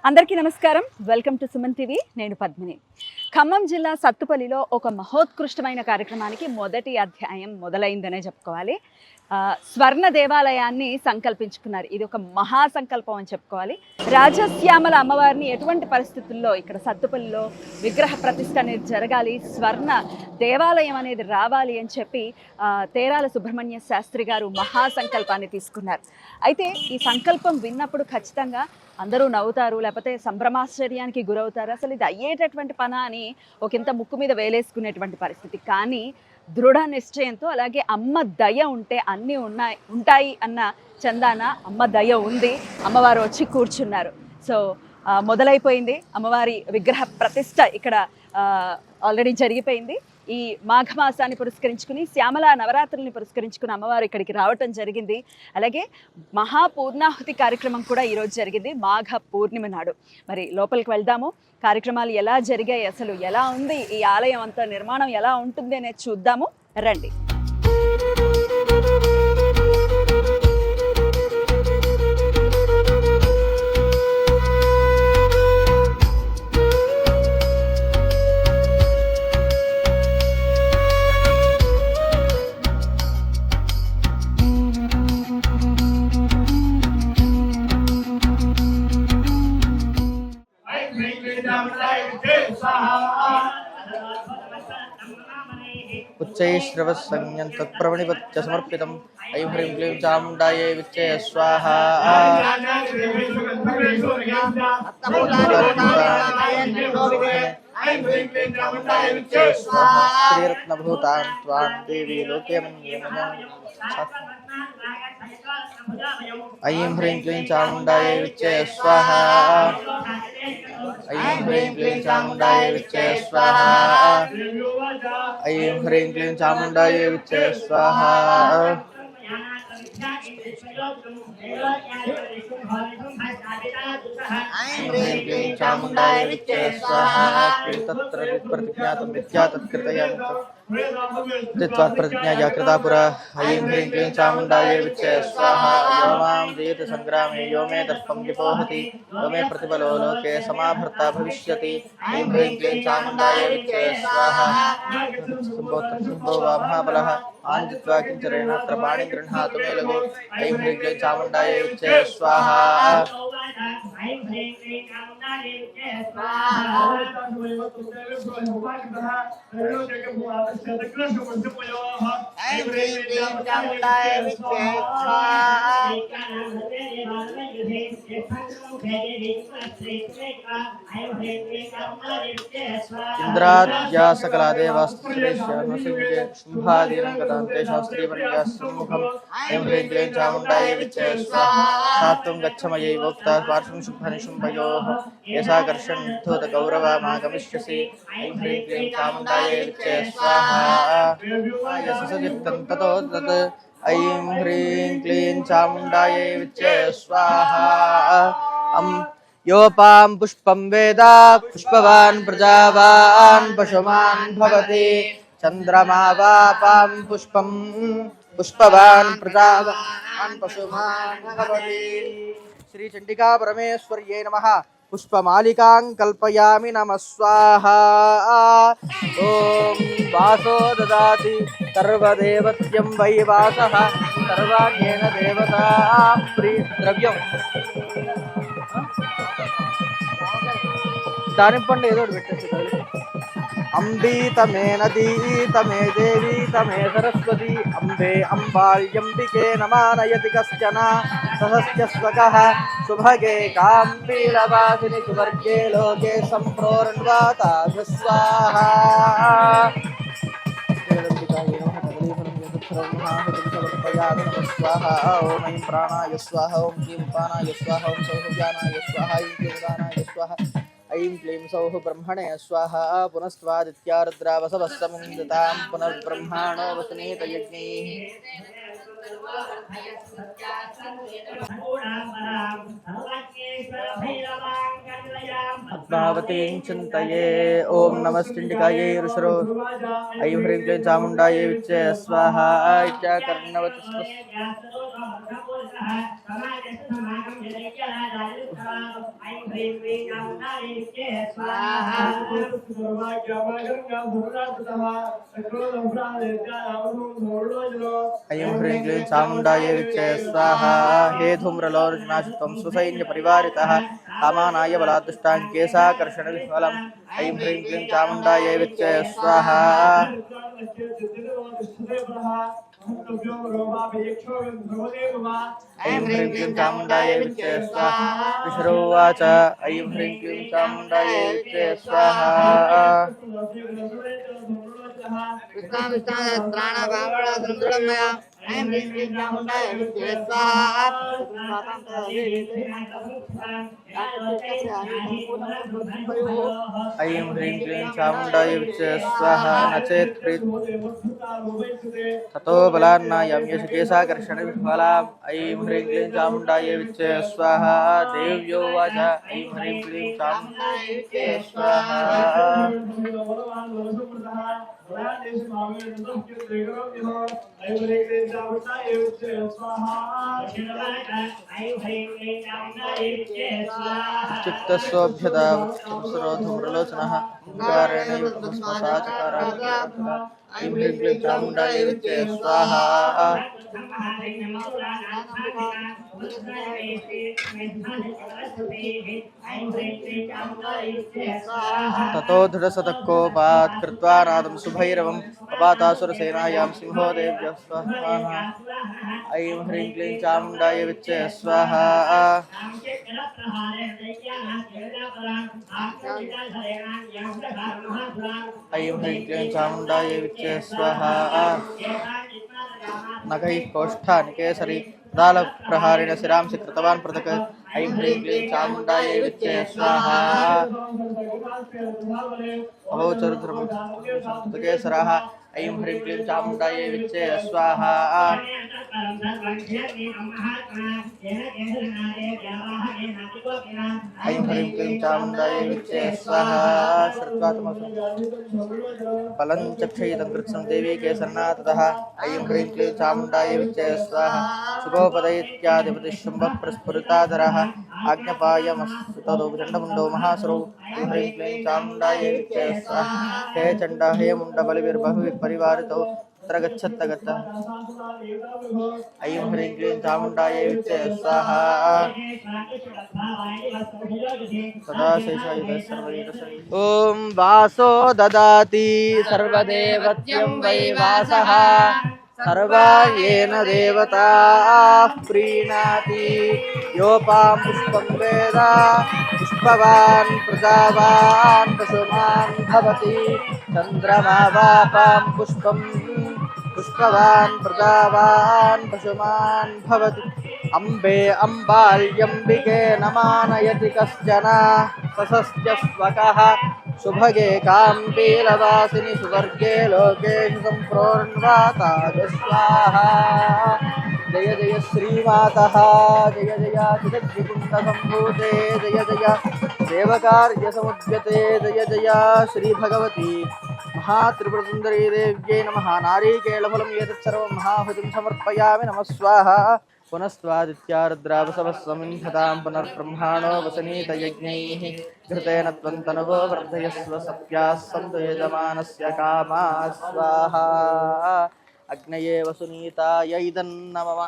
అందరికీ నమస్కారం. Welcome to Suman TV. నేను పద్మిని. ఖమ్మం జిల్లా సత్తుపల్లిలో ఒక మహోత్కృష్టమైన కార్యక్రమానికి మొదటి అధ్యాయం మొదలైందనే చెప్పుకోవాలి. స్వర్ణ దేవాలయాన్ని సంకల్పించుకున్నారు. ఇది ఒక మహాసంకల్పం అని చెప్పుకోవాలి. రాజశ్యామల అమ్మవారిని ఎటువంటి పరిస్థితుల్లో ఇక్కడ సత్తుపల్లిలో విగ్రహ ప్రతిష్ఠ అనేది జరగాలి, స్వర్ణ దేవాలయం అనేది రావాలి అని చెప్పి తేరాల సుబ్రహ్మణ్య శాస్త్రి గారు మహాసంకల్పాన్ని తీసుకున్నారు. అయితే ఈ సంకల్పం విన్నప్పుడు ఖచ్చితంగా అందరూ నవ్వుతారు, లేకపోతే సంభ్రమాశ్చర్యానికి గురవుతారు. అసలు ఇది అయ్యేటటువంటి పనా అని ఒకంత ముక్కు మీద వేలేసుకునేటువంటి పరిస్థితి. కానీ దృఢ నిశ్చయంతో, అలాగే అమ్మ దయ ఉంటే అన్నీ ఉంటాయి అన్న చందాన అమ్మ దయ ఉంది. అమ్మవారు వచ్చి కూర్చున్నారు. సో మొదలైపోయింది. అమ్మవారి విగ్రహ ప్రతిష్ట ఇక్కడ ఆల్రెడీ జరిగిపోయింది. ఈ మాఘమాసాన్ని పురస్కరించుకుని, శ్యామల నవరాత్రుల్ని పురస్కరించుకుని అమ్మవారు ఇక్కడికి రావటం జరిగింది. అలాగే మహాపూర్ణాహుతి కార్యక్రమం కూడా ఈరోజు జరిగింది, మాఘ పూర్ణిమ నాడు. మరి లోపలికి వెళ్దాము. కార్యక్రమాలు ఎలా జరిగాయి, అసలు ఎలా ఉంది ఈ ఆలయం అంతా, నిర్మాణం ఎలా ఉంటుంది అనేది చూద్దాము. రండి. उच्चैश्रवस्संज्ञं तत्प्रवणिपत्य समर्पितम् ऐं ह्रीं क्लीं चामुण्डायै विच्चे स्वाहा। श्रीरत्नभूतां त्वां देवी लोके ऐं ह्रीं क्लीं चामुण्डायै विच्चे स्वाहा। ऐं ह्रीं क्लीं चामुण्डायै विच्चे स्वाहा। ऐं ह्रीं क्लीं चामुण्डायै विच्चे स्वाहा। ऐं ह्रीं क्लीं चामुण्डायै विच्चे स्वाहा। तत्र प्रतिज्ञातं विद्या तत्कृतया चित्वात् प्रतिज्ञा कृता पुरा। ऐं ह्रीं क्लीं चामुण्डायै विच्चे स्वाहा। यो मां जयति संग्रामे यो मे दर्पं विपोहति यो मे प्रतिबलो लोके समाभर्ता भविष्यति। ऐं ह्रीं क्लीं चामुण्डायै विच्चे स्वाहा। संभो वा महाबलः आञ्जित्वा किञ्चरेणात्र पाणिं गृह्णातु मे लघु। ऐं ह्रीं क्लीं चामुण्डायै विच्चे स्वाहा। ऐं ह्रीं क्लीं चामुण्डायै विच्चे स्वाहा। ऐं ह्रीं क्लीं चामुण्डायै विच्चे स्वाहा। इंद्राद्या सकला देवास्त्रेश्वरनसिंहे शुंभादीनं गतान्ते शास्त्रीवर्या सम्मुखम्। ऐं ह्रीं क्लीं चामुण्डायै विच्चे स्वाहा। सात्वं गच्छमयै वोक्ता पार्श्वं शुम्भनिशुम्भयोः येषा कर्षन्धूतगौरवमागमिष्यसि। ऐं ह्रीं क्लीं चामुण्डायै विच्चे स्वाहा। यशसजित्तं ततो तत्। ऐं ह्रीं क्लीं चामुण्डायै विच्चे स्वाहा। योपां पुष्पं वेद पुष्पवान् प्रजावान् पशुमान् भवति। चन्द्रमा वापां पुष्पं पुष्पवान् प्रजावान् पशुमान् भवति। श्री चण्डिका परमेश्वर्यै नमः। पुष्पमालिकां कल्पयामि नमः स्वाहा। ॐ वासो ददाति सर्वदेवत्यं वै वासः सर्वाण्येन देवता द्रव्यं दानिपंडे ఏదో పెట్టేసి अंबी तमे नदी तमे देवी तमे सरस्वती अंबे अंबाल्यंबिके नमानयति कश्चन सहस्यस्वकः सुभगे काम्बीलवासिनि सुवर्गे लोके सम्प्रोर्ण्वाता स्वाहा। स्वाहा। ओम ऐं प्राणाय स्वाहा। ओम क्लीं उपानाय स्वाहा। ओम सौभ्यानाय स्वाहा। ऐं क्लीं उदानाय स्वाहा। ऐं क्लीं सौः ब्रह्मणे स्वाहा। पुनस्त्वादित्या रुद्रा वसवः समुदितां पुनर्ब्रह्माणो वसुनीत यज्ञैः। पद्मावतीं चिन्तये। ओम नमस्तिंडिकायै ऋषरो ऐं ह्रीं क्लीं चामुण्डायै विच्चे स्वाहा इत्याकर्णवतु ऐं ह्रीं क्लीं चामुण्डायै विच्चे स्वाहा। हे धूम्रलोचनाशुत्वं स्वसैन्यपरिवारितः कामानाय बलादुष्टां केशाकर्षणविह्वलम् ऐं ह्रीं क्लीं चामुण्डायै विच्चे स्वाहा। ऐं ह्रीं क्लीं चामुण्डायै विच्चे स्वाहा। विष्णुवाच ऐं ह्रीं क्लीं चामुण्डायै विच्चे स्वाहा। ऐं ह्रीं क्लीं चामुण्डायै विच्चे स्वाहा। न चेत् ततो बलान्नायं यशकेशाकर्षणविह्वलाम् ऐं ह्रीं क्लीं चामुण्डायै विच्चे स्वाहा। देव्योवाच ऐं ह्रीं क्लीं चामुण्डायै विच्चे स्वाहा। चित्तस्वभ्यतावत्सरोधुम्रलोचनः ओंकारेणैव तमस्मसाचकारात् ऐं ह्रीं क्लीं चामुण्डायै विच्चे स्वाहा। ततो दृढसतकोपात् कृत्वा नादं सुभैरवं पपातासुरसेनायां सिंहो देव्यः स्वाहा। ऐं ह्रीं क्लीं चामुण्डायै विच्चे स्वाहा। ऐं ह्रीं क्लीं चामुण्डायै विच्चे स्वाहा। नखैः कोष्ठानिकेसरी दालप्रहारेण शिरांसि कृतवान् पृथक् ऐं ह्रीं क्लीं चामुण्डायै विच्चे स्वाहा। अवौचरुद्रकेसरः ऐं ह्रीं क्लीं चामुण्डायै विच्चे स्वाहा। ऐं ह्रीं क्लीं चामुण्डायै विच्चे स्वाहा। श्रुत्वा फलं चक्षयितं कृत्स्नं देवी केसरनाथतः ऐं ह्रीं क्लीं चामुण्डायै विच्चे स्वाहा। शुभोपदयित्यादिपतिशुम्भः प्रस्फुरिताधरः आज्ञापायमस्तुतदो महासुरौ ऐं ह्रीं क्लीं चामुण्डायै विच्चे स्वाहा। हे चण्ड हे मुण्डबलिभिर्बहुभिः परिवारितौ तत्र गच्छत्त गतः ऐं ह्रीं क्लीं चामुण्डायै विच्चे स्वाहा। सदा शेषायुधः सर्वैरसै। ॐ वासो ददाति सर्वदेवत्यं वै वासः सर्वायेन देवताः प्रीणाति। योपां पुष्पं वेद पुष्पवान् प्रजावान् पशुमान् भवति। चन्द्रमा वापां पुष्पं पुष्पवान् प्रजावान् पशुमान् भवति। अम्बे अम्बाल्यम्बिके नमानयति कश्चन सशस्त्यस्वकः सुभगे काम्पीलवासिनि सुवर्गे लोकेषु सम्प्रोन्वाता स्वाहा। जय जय श्रीमातः जय जय चिदग्निकुण्डसम्भूते जय जय देवकार्यसमुद्यते जय जय श्रीभगवती महात्रिपुरसुन्दरी देव्यै नमः। नारीकेलफलं एतत् सर्वं महाहुतिं समर्पयामि नमः स्वाहा। पुनस्त्वादित्यारुद्रावसवस्वमिन्धतां पुनर्ब्रह्माणो वसनीत यज्ञैः घृतेन त्वन्तनुवो वर्धयस्व सत्याः सन्तु यजमानस्य कामाः स्वाहा। अग्नये वसुनीताय इदन्नमः।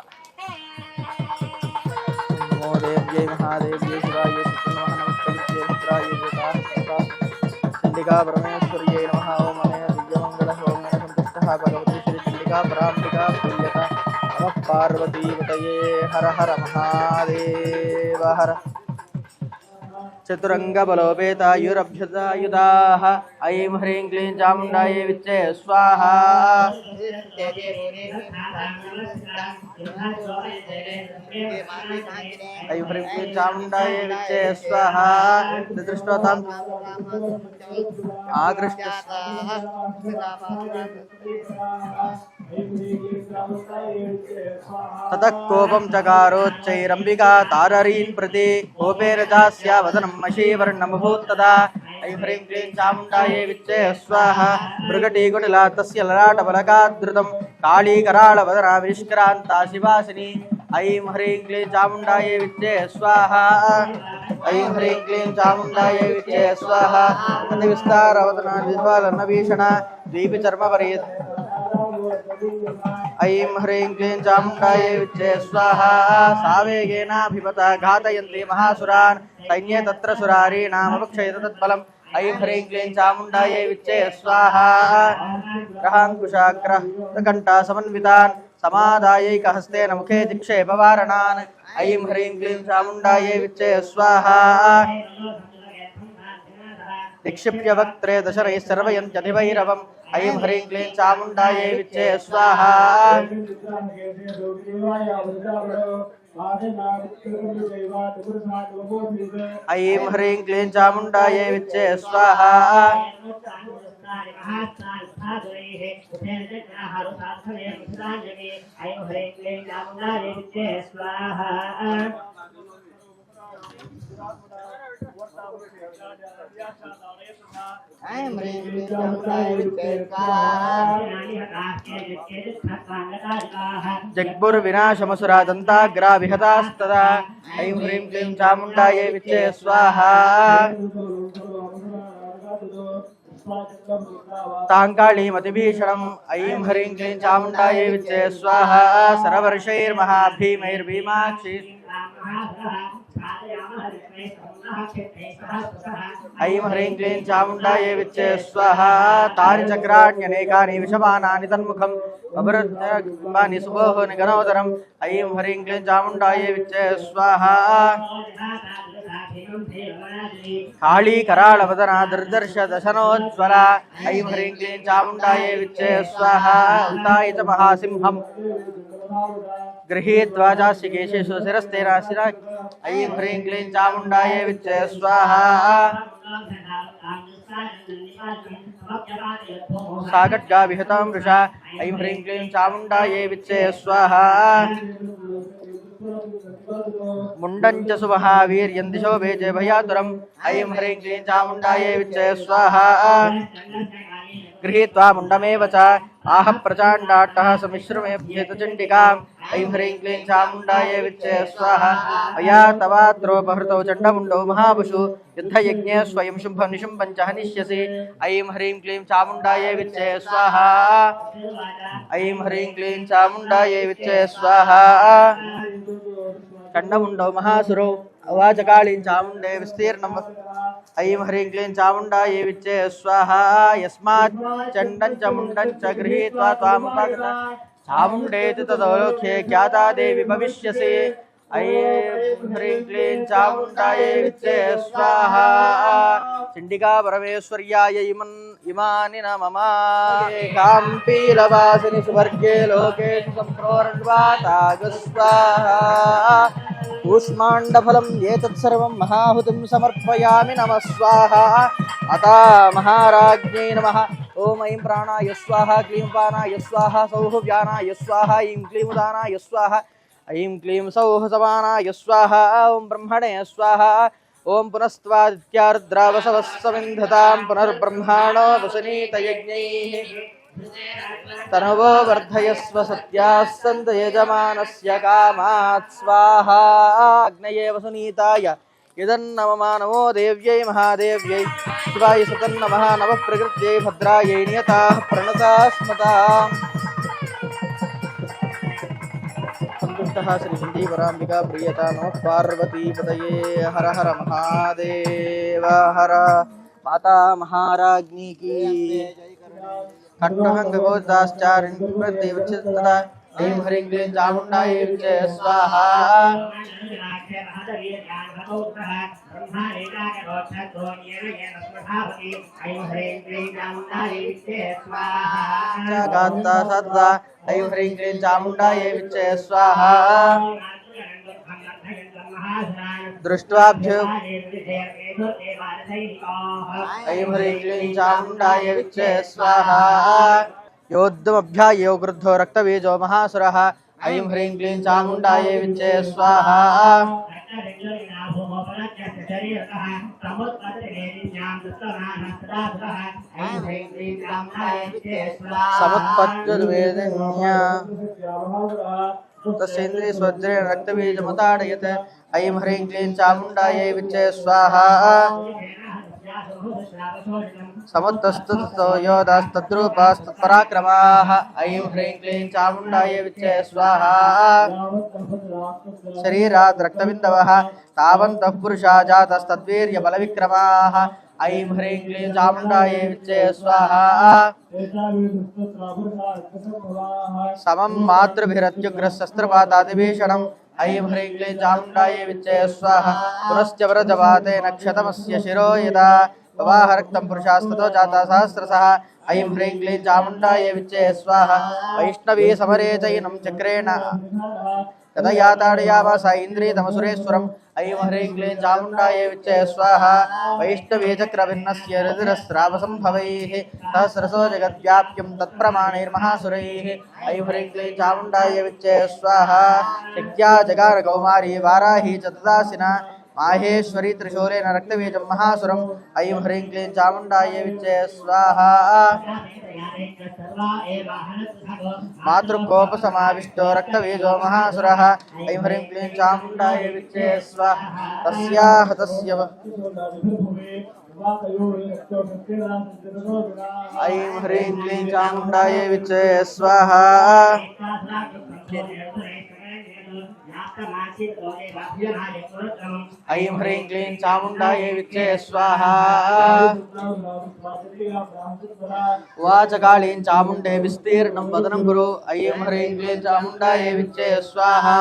नमो देव्यै महादेव्यै शिवायै नमः। नमस्ते मित्राय चण्डिका परमेश्वर्यै नमः। ओम अनेन दिव्यमङ्गलः ओम सन्तुष्टः भगवती श्रीचण्डिका पराम्बिका प्रीयता नमः। पार्वतीपतये हर हर महादेव हर। चतुरङ्गबलोपेतायुरभ्युतायुधाः ऐं ह्रीं क्लीं चामुण्डायै विच्चे स्वाहा। ऐं ह्रीं क्लीं चामुण्डायै विच्चे स्वाहा। दृष्ट्वा ताम् आकृष्ट ततः कोपं चकारोच्चैरम्बिका ताररीन् प्रति कोपेन चास्या वदनं मशीवर्णमभूत्तदा ऐं ह्रीं क्लीं चामुण्डायै विच्चे स्वाहा मृगटीकुटिला तस्य ललाटबलकाद्धृतं काळीकराळवदना विनिष्क्रान्ता शिवासिनी ऐं ह्रीं क्लीं चामुण्डायै विच्चे स्वाहा ऐं ह्रीं क्लीं चामुण्डायै विच्चे स्वाहा अतिविस्तारवदना विह्वलन्नभीषणा द्वीपचर्मपरीत् ऐं ह्रीं क्लीं चामुण्डायै विच्चे स्वाहा सावेगेनाभिपता घातयन्ति महासुरान् सैन्ये तत्र सुरारीणामपक्षयत तत्फलम् ऐं ह्रीं क्लीं चामुण्डायै विच्चे स्वाहा ग्रहाङ्कुशाग्रकण्ठा समन्वितान् समादायैकहस्तेन मुखे दिक्षेपवारणान् ऐं ह्रीं क्लीं चामुण्डायै विच्चे स्वाहा निक्षिप्य वक्त्रे दशरैः सर्वयन्त्यधिभैरवम् ऐं ह्रीं क्लीं चामुण्डायै विच्चे स्वाहा ऐं ह्रीं क्लीं चामुण्डायै विच्चे स्वाहा जग्मुर्विनाशमसुरा दन्ताग्रा विहतास्तदा ऐं ह्रीं क्लीं चामुण्डायै विच्चे स्वाहा ताङ्काळीमतिभीषणम् ऐं ह्रीं क्लीं चामुण्डायै विच्चे स्वाहा सरवर्षैर्महाभीमैर्भीमाक्षी ऐं ह्रीं क्लीं चामुण्डायै विच्चे स्वाहा तारिचक्राण्यनेकानि विषमानानि तन्मुखम् अवरुद्धानि सुबोः निगनोदरम् ऐं ह्रीं क्लीं चामुण्डायै विच्चे स्वाहा काली कराळवदना दुर्दर्श दशनोज्ज्वला ऐं ह्रीं क्लीं चामुण्डायै विच्चे स्वाहा उताय च महासिंहम् गृहीत्वा चास्यकेशेषु शिरस्तेनाशिरा ऐं ह्रीं क्लीं चामुण्डायै विच्चे स्वाहा सागट्गा विहतां वृषा ऐं ह्रीं क्लीं चामुण्डायै विच्चे स्वाहा मुण्डञ्च सुमहावीर्यं दिशो भेजे भयातुरम् ऐं ह्रीं क्लीं चामुण्डायै विच्चे स्वाहा गृहीत्वा मुण्डमेव च आह प्रचाण्डाट्टः समिश्रमेभ्येत चण्डिकाम् ऐं ह्रीं क्लीं चामुण्डायै विच्चे स्वाहा अया तवात्रोपहृतौ चण्डमुण्डौ महावशु युद्धयज्ञे स्वयं शुम्भं निशुम्भं च हनिष्यसि ऐं ह्रीं क्लीं चामुण्डायै विच्चे स्वाहा ऐं ह्रीं क्लीं चामुण्डायै विच्चे स्वाहा चण्डमुण्डौ महासुरौ अवाच काळीं चामुण्डे विस्तीर्णं ऐं ह्रीं क्लीं चामुण्डायै विच्चे स्वाहा यस्मात् चण्डं च मुण्डं च गृहीत्वा त्वामुपागता चामुण्डेति तदोलोक्ये ख्याता देवी भविष्यसि ऐं ह्रीं क्लीं चामुण्डायै विच्चे स्वाहा चण्डिका परमेश्वर्याय इमानि नमः काम्पीलवासिनि सुवर्गे लोकेषु सम्प्रोर्वातागस्वाहा कूष्माण्डफलम् एतत्सर्वं महाहुतिं समर्पयामि नमः स्वाहा अता महाराज्ञै नमः ओम ऐं प्राणाय स्वाहा क्लीं पानाय स्वाहा सौः व्यानाय स्वाहा ऐं क्लीं उदानाय स्वाहा ऐं क्लीं सौः समानाय स्वाहा ओम ब्रह्मणे स्वाहा ओम पुनस्त्वादित्यारुद्रावसवः समिन्धतां पुनर्ब्रह्माणो वसनीतयज्ञैः तनवो वर्धयस्व सत्याः सन्त यजमानस्य कामात् स्वाहा अग्नये वसुनीताय यदन्नमः नमो देव्यै महादेव्यै शिवाय सतन्नमः नमः प्रकृत्यै भद्रायै नियताः प्रणता स्मताम् संतुष्टः श्री संदीपराम्बिका प्रियता नमः पार्वतीपतये हर हर महादेव हर माता महाराज्ञी की खट्टहंगोदाश्चारिण्यदेवचित्तदा ऐं ह्रीं क्लीं चामुण्डायै विच्चे स्वाहा गाता सदा ऐं ह्रीं क्लीं चामुण्डायै विच्चे स्वाहा दृष्ट्वाभ्यो ऐं ह्रीं क्लीं चामुण्डायै विच्चे स्वाहा योद्धमभ्यायो गृद्धो रक्तबीजो महासुरः ऐं ह्रीं क्लीं चामुण्डायै विच्चे स्वाहा समुत्पत्तिर्वेदिन्या तस्येन्द्रिय स्वज्रेण रक्तबीजमुताडयत् ऐं ह्रीं क्लीं चामुण्डायै विच्चे स्वाहा समुत्तस्तुतो योदास्तद्रूपास्तत्पराक्रमाः ऐं ह्रीं क्लीं चामुण्डायै विच्चे स्वाहा शरीरात् रक्तबिन्दवः तावन्तः पुरुषा जातस्तद्वीर्यबलविक्रमाः ऐं ह्रीं क्लीं चामुण्डायै विच्चे स्वाहा समं मातृभिरत्युग्रशस्त्रपातादिभीषणम् ऐं ह्रीं क्लीं चामुण्डायै विच्चे स्वाहा पुनश्च व्रजवाते नक्षतमस्य शिरो यदा प्रवाह रक्तं पुरुषास्ततो जाता सहस्रशः ऐं ह्रीं क्लीं चामुण्डायै विच्चे स्वाहा वैष्णवी समरे चैनं चक्रेण तदया ताडयामास इन्द्रियतमसुरेश्वरम् ऐं ह्रीं क्लीं चामुण्डायै विच्चे स्वाहा वैष्णवी चक्रभिन्नस्य रुधिरस्रावसम्भवैः सहस्रशो जगद्व्याप्यं तत्प्रमाणैर्महासुरैः ऐं ह्रीं क्लीं चामुण्डायै विच्चे स्वाहा शक्त्या जगार कौमारी वाराही च तदासिना माहेश्वरी त्रिशूलेन रक्तबीजं महासुरम् ऐं ह्रीं क्लीं चामुण्डायै विच्चे स्वाहा मातृकोपसमाविष्टो रक्तबीजो महासुरः ऐं ह्रीं क्लीं चामुण्डायै विच्चे स्वाहा तस्याः तस्य ऐं ह्रीं क्लीं चामुण्डायै विच्चे स्वाहा ऐं ह्रीं क्लीं चामुण्डायै विच्चे स्वाहा उवाच कालीं चामुण्डे विस्तीर्णं वदनं गुरु ऐं ह्रीं क्लीं चामुण्डायै विच्चे स्वाहा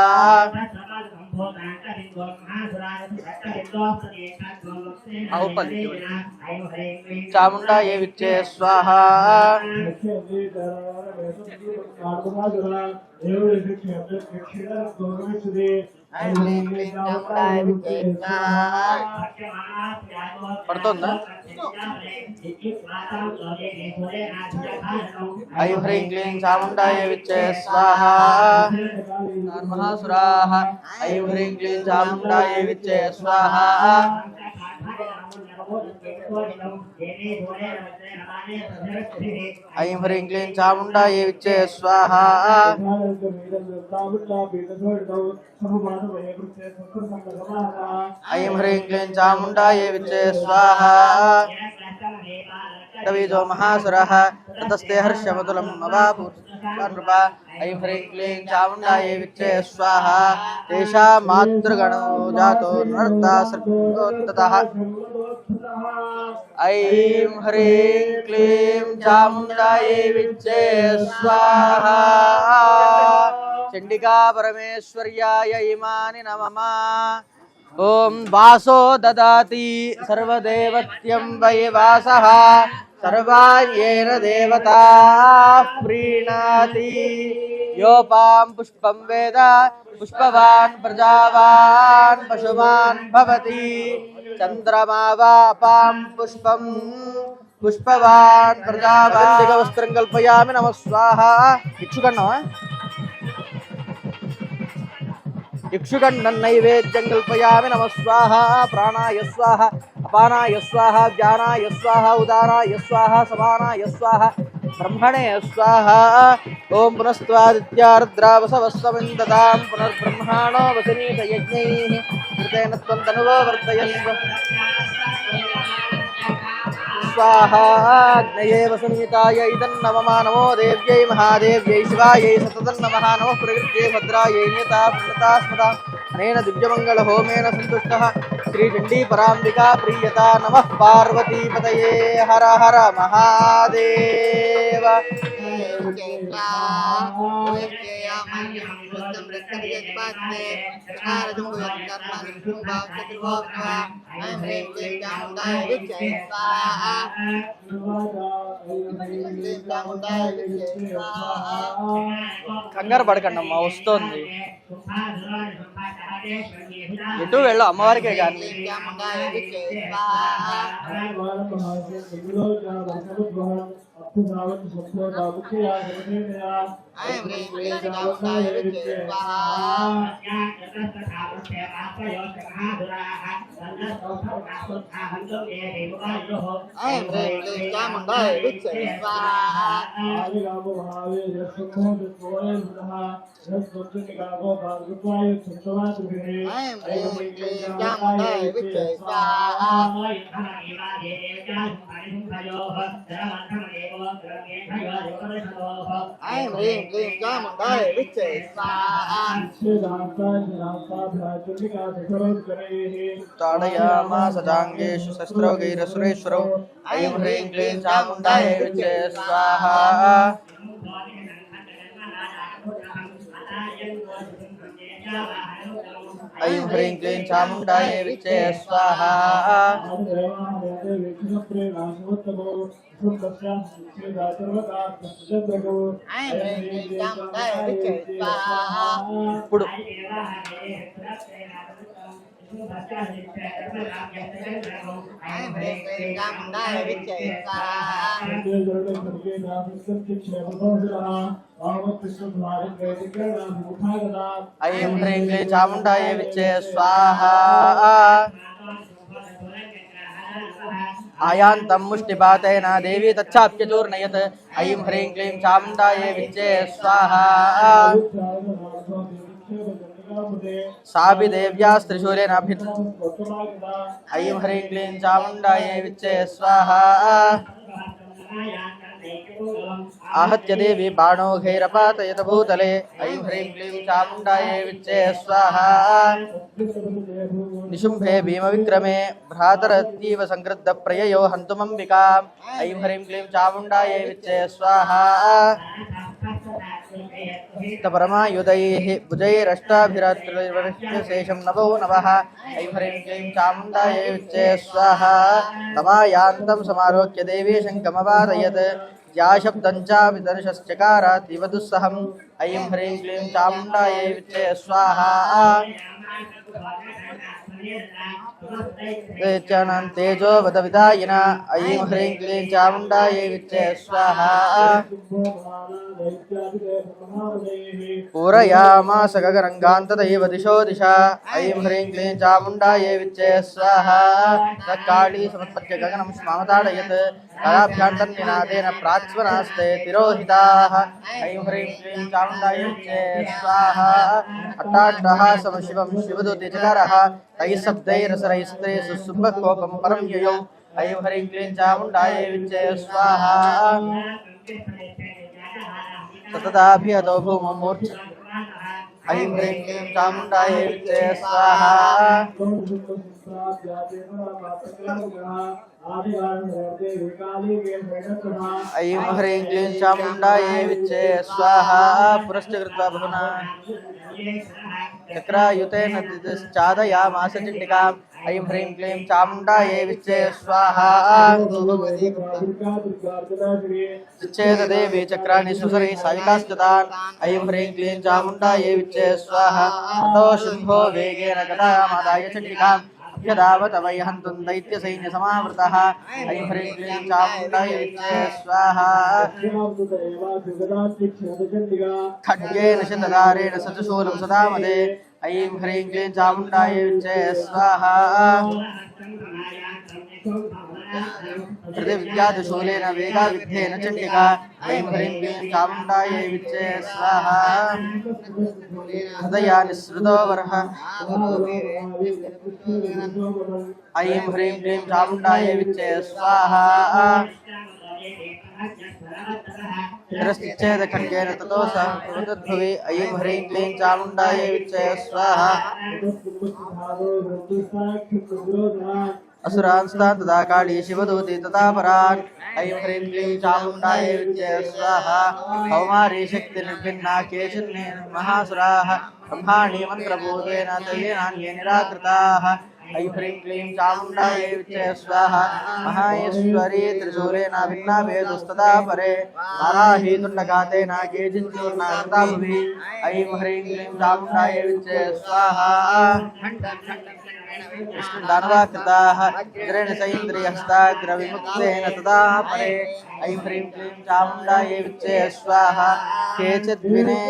चामुण्डायै विच्चे स्वाहा పడుతుందా ఐం హ్రీం క్లీం చాముండాయ విచ్చే స్వాహా మహాసురాః ఐం హ్రీం క్లీం చాముండాయ విచ్చే స్వాహా ఐం హ్రీం క్లీం చాముండాయ విచ్చే స్వాహా ఐం హ్రీం క్లీం చాముండాయ విచ్చే స్వాహా कविजो महासुरः ततस्ते हर्षमतुलम् अवापुरुषा ऐं ह्रीं क्लीं चामुण्डायै विच्चे स्वाहा तेषां मातृगणो जातो नर्ता सर्वोत्ततः ऐं ह्रीं क्लीं चामुण्डायै विच्चे स्वाहा चण्डिका परमेश्वर्याय इमानि नमः ओम वासो ददाति सर्वदेवत्यं वै वासः सर्वायेन देवता प्रीणाति योपां पुष्पं वेद पुष्पवान् प्रजावान् पशुमान् भवति चन्द्रमा वापां पुष्पं पुष्पवान् प्रजावान् दिगवस्त्रं कल्पयामि नमः स्वाहा इक्षुकण्णः इक्षुकण्डं नैवेद्यं कल्पयामि नमः स्वाहा प्राणाय स्वाहा अपानाय स्वाहा व्यानाय स्वाहा उदानाय स्वाहा समानाय स्वाहा ब्रह्मणे स्वाहा ओम पुनस्त्वादित्या रुद्रावसवस्वमिन्दतां पुनर्ब्रह्माणो वसनीत यज्ञैः कृतेन त्वं तनुवो वर्धयस्व स्वाहा अग्नये वसनीताय इदं नमः नमो देव्यै महादेव्यै शिवायै सततं नमः नमः प्रकृत्यै भद्रायै नियता पुण्यता स्मता अनेन दिव्यमङ्गलहोमेन सन्तुष्टः श्रीचण्डी पराम्बिका प्रीयता नमः पार्वतीपतये हर हर महादेव కంగారు పడకండమ్మా వస్తుంది ఎటు వెళ్ళు అమ్మవారికే కానీ ऐं ह्रीं क्लीं चामुण्डायै विच्चे स्वाहा ऐं ह्रीं क्लीं चामुण्डायै विच्चे स्वाहा ऐं ह्रीं क्लीं चामुण्डायै विच्चे स्वाहा ऐं ह्रीं क्लीं चामुण्डायै विच्चे स्वाहा ताडयामास जाङ्गेषु शस्त्रौघैरसुरेश्वरौ ऐं ह्रीं क्लीं चामुण्डायै विच्चे स्वाहा ऐं ह्रीं क्लीं चामुण्डायै विच्चे स्वाहा ఇప్పుడు ऐं ह्रीं क्लीं चामुण्डायै विच्चे स्वाहा आयान्तं मुष्टिपातेन देवी तच्छाप्यचूर्णयत् ऐं ह्रीं क्लीं चामुण्डायै विच्चे स्वाहा सापि देव्यास्त्रिशूलेन ऐं ह्रीं क्लीं चामुण्डायै विच्चे स्वाहा आहत्य देवी बाणौघैरपातयत भूतले ऐं ह्रीं क्लीं चामुण्डायै विच्चे स्वाहा निशुम्भे भीमविक्रमे भ्रातरतीव संकृद्धप्रययो हन्तुमम्बिकाम् ऐं ह्रीं क्लीं चामुण्डायै विच्चे स्वाहा परमायुधैः भुजैरष्टाभिरात्रिवर्षशेषं नभो नमः ऐं ह्रीं क्लीं चामुण्डायै विच्चे स्वाहा तमायान्तं समारोह्य देवी शङ्खमवादयत् या शब्दं चापि दर्शश्चकारातीव दुस्सहम् ऐं ह्रीं क्लीं चामुण्डायै विच्चे स्वाहा तेजो वदविदायिन ऐं ह्रीं क्लीं चामुण्डायै विच्चे स्वाहा पूरयामास गगनङ्गान्तदैव दिशो दिशा ऐं ह्रीं क्लीं चामुण्डायै विच्चे स्वाहा तत्काली समुत्पत्य गगनं स्मामताडयत् कलाभ्यान्तर्निनादेन प्राक्स्वनास्ते तिरोहिताः ऐं ह्रीं क्लीं चामुण्डायै विच्चे स्वाहा अट्टाट्टः समशिवं शिवदूतिचकारः तैः शब्दैरसरैस्ते सुसुम्भकोपं परं ययौ ऐं ह्रीं क्लीं चामुण्डायै विच्चे स्वाहा सतताभिहतो भूमौ मूर्छ ऐं ह्रीं क्लीं चामुण्डायै विच्चे स्वाहा ऐं ह्रीं क्लीं चामुण्डायै विच्चे स्वाहा पुरश्च कृत्वा बहुना चक्रायुतेन चादयामास चण्डिकाम् ऐं ह्रीं क्लीं चामुण्डायै विच्चे स्वाहा चेतदेवी चक्राणि सुसरै सायिकास्तदान् ऐं ह्रीं क्लीं चामुण्डायै विच्चे स्वाहा ततो शुम्भो वेगेन गदामादाय चण्डिकाम् अभ्यधावत वै हन्तुं दैत्यसैन्यसमावृतः ऐं ह्रीं क्लीं चामुण्डायै विच्चे स्वाहा खड्गेन शतधारेण शतशूलं सदामदे ऐं ह्रीं क्लीं चामुण्डायै विच्चे स्वाहा पृथिव्यादिशूलेन वेगाविद्धेन चण्डिका ऐं ह्रीं क्लीं चामुण्डायै विच्चे स्वाहा हृदया निःसृतो वरः ऐं ह्रीं क्लीं चामुण्डायै विच्चे स्वाहा तिरश्चेद खड्गेन ततो सभुवि ऐं ह्रीं क्लीं चामुण्डायै विच्चे स्वाहा असुरांस्तान् तदा काली शिवदूती तथा परान् ऐं ह्रीं क्लीं चामुण्डायै विच्चे स्वाहा कौमारी शक्तिर्भिन्ना केचिन्ने महासुराः ब्रह्माणि मन्त्रभूतेन तयेनान्ये निराकृताः ऐं ह्रीं क्लीं चामुण्डायै विच्चे स्वाहा महाईश्वरी त्रिशूलेन भिन्नाभेदस्तदा परे वाराही तुण्डकाते नागे जिञ्चूर्णाकृता भुवि ऐं ह्रीं क्लीं चामुण्डायै विच्चे स्वाहा दानवाकृताः वज्रेण चैन्द्रियहस्ताग्रविमुक्तेन तदा परे ऐं ह्रीं क्लीं चामुण्डायै विच्चे स्वाहा केचिद्विने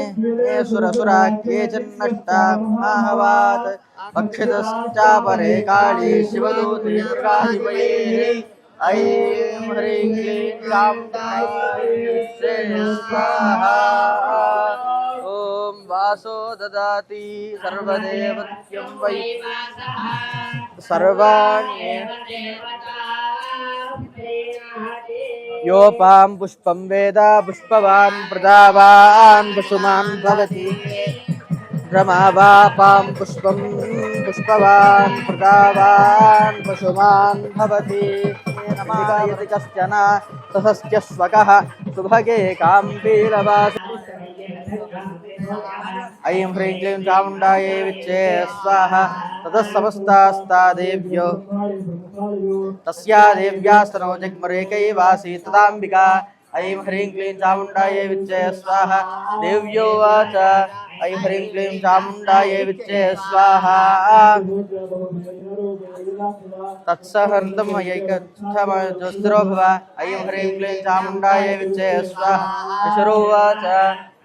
सुरसुरा केचिन्नष्टा महाहवात् भक्षितश्चापरे काली शिवदूती दुर्गाधिपये ऐं ह्रीं क्लीं चामुण्डायै विच्चे स्वाहा ॐ वासो ददाति सर्वदेवत्यं वै सर्वाण्ये योपां पुष्पं वेद पुष्पवान् प्रजावान् पशुमान् भवति भ्रमावापां पुष्पं पुष्पवान् प्रजावान् पशुमान् भवति नमायति कश्चन सहस्य स्वकः सुभगे काम्बीरवास ऐं ह्रीं क्लीं चामुण्डायै विच्चे स्वाहा ततः समस्तास्ता देव्यो तस्या देव्यास्तनो जग्मरेकैवासीत् तदाम्बिका ऐं ह्रीं क्लीं चामुण्डायै विच्चे स्वाहा देव्यो वाच ऐं ह्रीं क्लीं चामुण्डायै विच्चे स्वाहा तत्सहर्तमयैकस्थमजस्रो भव ऐं ह्रीं क्लीं चामुण्डायै विच्चे स्वाहा विशुरोवाच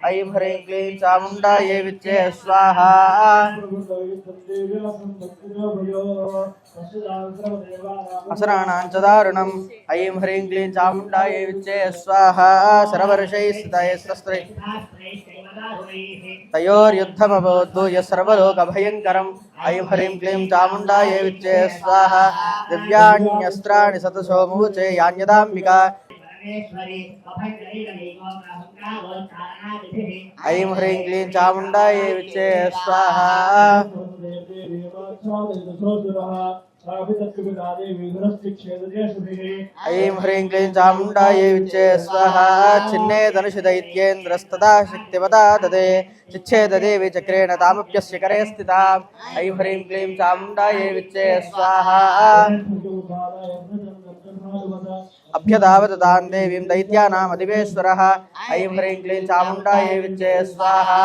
ऐं ह्रीं क्लीं चामुण्डायै विच्चे स्वाहा असराणां च दारुणम् ऐं ह्रीं क्लीं चामुण्डायै विच्चे स्वाहा सर्वर्षैः स्थितैस्तस्त्रै तयोर्युद्धमभूद्भूय सर्वलोकभयङ्करम् ऐं ह्रीं क्लीं चामुण्डायै विच्चे स्वाहा दिव्याण्यस्त्राणि सतशो मुचे यान्यदाम्बिका ऐं ह्रीं क्लीं चामुण्डायै विच्चे स्वाहा ऐं ह्रीं क्लीं चामुण्डायै विच्चे स्वाहा छिन्ने धनुषदैत्येन्द्रस्तदा शक्तिवदा ददे चिच्छेददेवी चक्रेण तामप्यस्य करे स्थिताम् ऐं ह्रीं क्लीं चामुण्डायै विच्चे स्वाहा अभ्यधावत तां देवीं दैत्यानाम् अधिवेश्वरः ऐं ह्रीं क्लीं चामुण्डायै विच्चे स्वाहा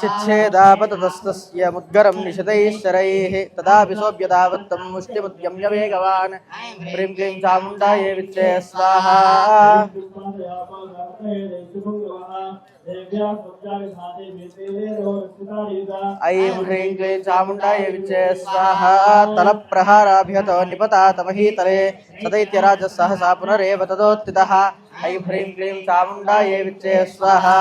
चिच्छेदापततस्तस्य मुद्गरं निशितैः शरैः तदापि सोऽभ्यधावत्तं मुष्टिमुद्यम्य वेगवान् ह्रीं क्लीं चामुण्डायै विच्चे स्वाहा ऐं ह्रीं क्लीं चामुण्डायै विच्चे स्वाहा तलप्रहाराभ्यतो निपतातमहीतले सदैत्यराजः सहसा पुनरेव तदोत्थितः ऐं ह्रीं क्लीं चामुण्डायै विच्चे स्वाहा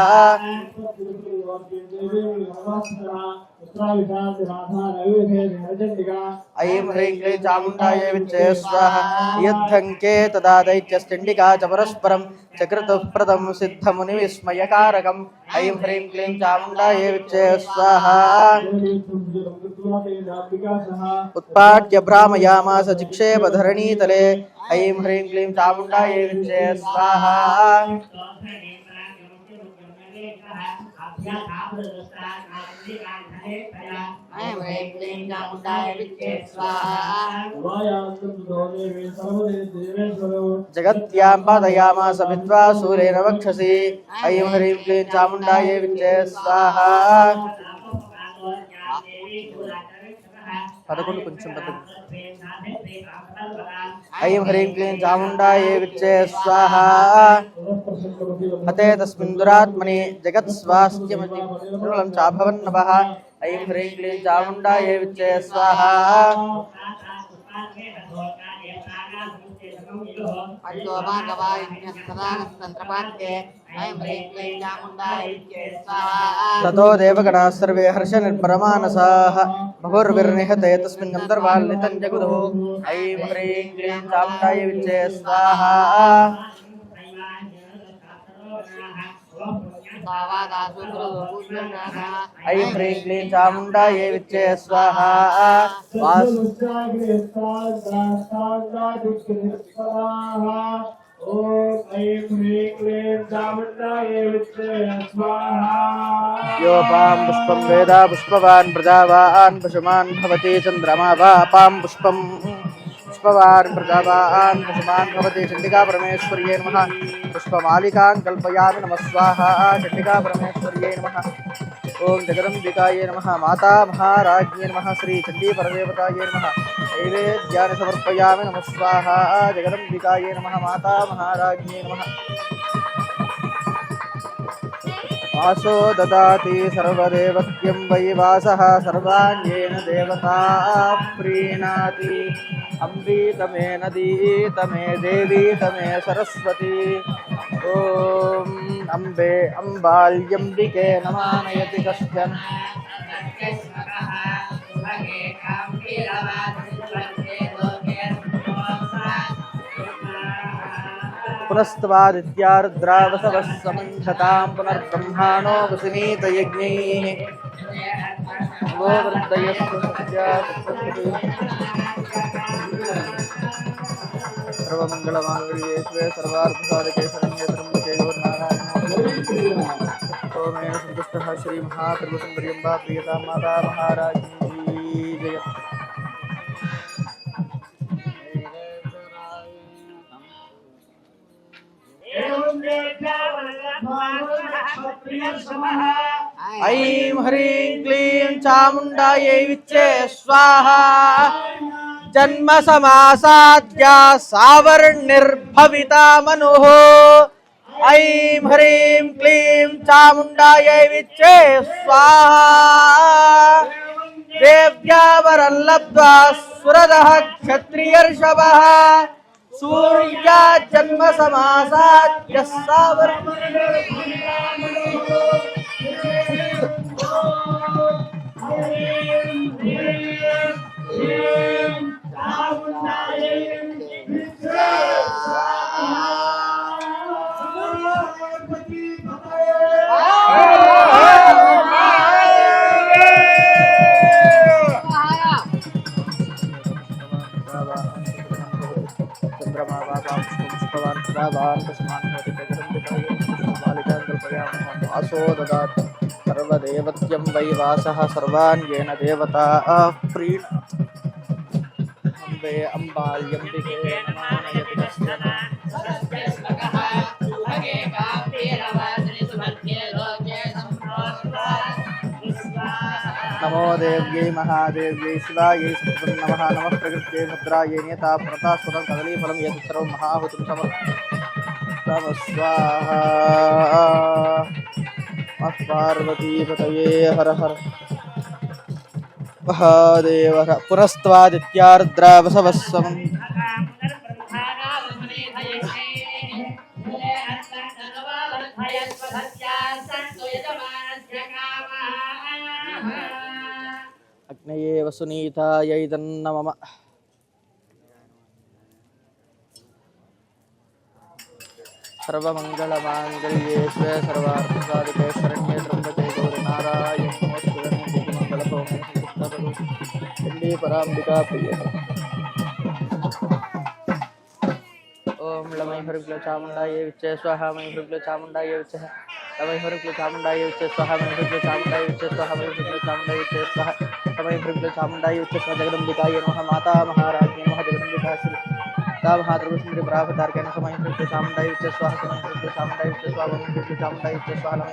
ऐं ह्रीं क्लीं चामुण्डायै विच्चे स्वाहा यद्धङ्के तदा दैत्यस्तिण्डिका च परस्परं चक्रतुः प्रदं सिद्धमुनिविस्मयकारकम् ऐं ह्रीं क्लीं चामुण्डायै विच्चे स्वाहा उत्पाट्य भ्रामयामास चिक्षेपधरणीतले ऐं ह्रीं क्लीं चामुण्डायै विच्चे स्वाहा जगत्यां पादयामास विद्वा सूरेण वक्षसि ऐं ह्रीं क्लीं चामुण्डायै विच्चे स्वाहा पदकोण्डु కొంచెం ऐं ह्रीं क्लीं चामुण्डायै विच्चे स्वाहा हते तस्मिन् दुरात्मनि जगत्स्वास्थ्यमतिर्मलं चाभवन्नभः ऐं ह्रीं क्लीं चामुण्डायै विच्चे स्वाहा ततो देवगणाः सर्वे हर्षनिर्भरमानसाः बहुर्विर्निहते तस्मिन् गन्धर्वाल्लितं जगुदुः ऐं ह्रीं क्लीं चामुण्डायै विच्चे स्वाहा ऐं ह्रीं क्लीं चामुण्डायै विच्चे स्वाहा ॐ ऐं ह्रीं क्लीं चामुण्डायै योपां पुष्पं वेद पुष्पवान् प्रजावान् पशुमान् भवति चन्द्रमा वापां पुष्पं पुष्पवान् प्रजावान् पशुमान् भवति चण्डिका परमेश्वर्यै नमः पुष्पमालिकां कल्पयामि नमः स्वाहा चण्डिका परमेश्वर्यै नमः ओम जगदम्बिकायै नमः माता महाराज्ञै नमः श्री चण्डी परदेवतायै नमः नैवेद्यानि समर्पयामि नमः स्वाहा जगदम्बिकायै नमः माता महाराज्ञै नमः वासो ददाति सर्वदेवत्यं वै वासः सर्वाण्येन देवता प्रीणाति अम्बी तमे नदी तमे देवी तमे सरस्वती ओम अम्बे अम्बाल्यम्बिके नमानयति कश्चन पुनस्त्वादित्यारुद्रावसवः समञ्छतां पुनर्ब्रह्माणो वसुनीत यज्ञैः वो वृद्धयस्तु सर्वमङ्गलमाङ्गल्ये शिवे सर्वार्थसाधके शरण्ये त्र्यम्बके गौरी नारायणे ओमेन सन्तुष्टः श्रीमहात्रिपुरसुन्दर्यम्बा प्रियतां माता महाराज्ञी जय। ऐं ह्रीं क्लीं चामुण्डायै विच्चे स्वाहा जन्म समासाद्या सावर्णिर्भविता मनुः ऐं ह्रीं क्लीं चामुण्डायै विच्चे स्वाहा देव्या वरं लब्ध्वा सुरदः क्षत्रियर्षभः सूर्या जन्म समासाद्य सावर्णिर्भविता मनुः वासो ददाति सर्वदेवत्यं वै वासः सर्वाण्येन देवता प्रीणाति अम्बे अम्बाल्यम्बिके नमानयति कश्चन नमो देव्यै महादेव्यै शिवायै सत्वं नमः नमः प्रकृत्यै भद्रायै नियता प्रता स्वतं कदलीफलं यत् सर्वं महाहुतं समर्पयामि स्वाहा पार्वतीपतये हर हर महादेव पुनस्त्वादित्यारुद्रावसवः अग्नये वसुनीतायै तन्नमः सर्वमङ्गलमाङ्गल्ये शिवे सर्वार्थसाधके शरण्ये त्र्यम्बके गौरी नारायणे नमोस्तुते मंगलभौमे चण्डी पराम्बिका प्रिय ओम लमै हरिक्ल चामुण्डायै विच्चे स्वाहा मै हरिक्ल चामुण्डायै विच्चे लमै हरिक्ल चामुण्डायै विच्चे स्वाहा मै हरिक्ल चामुण्डायै विच्चे स्वाहा मै हरिक्ल चामुण्डायै विच्चे स्वाहा लमै हरिक्ल चामुण्डायै विच्चे स्वाहा जगदम्बिकायै नमः माता महाराज्ञी नमः जगदम्बिका श्री महाद्रवसुंदरी प्रावतारकेन समय हृदय चामुण्डायै विच्चे स्वाहा समय हृदय चामुण्डायै विच्चे स्वाहा लमै हृदय चामुण्डायै विच्चे स्वाहा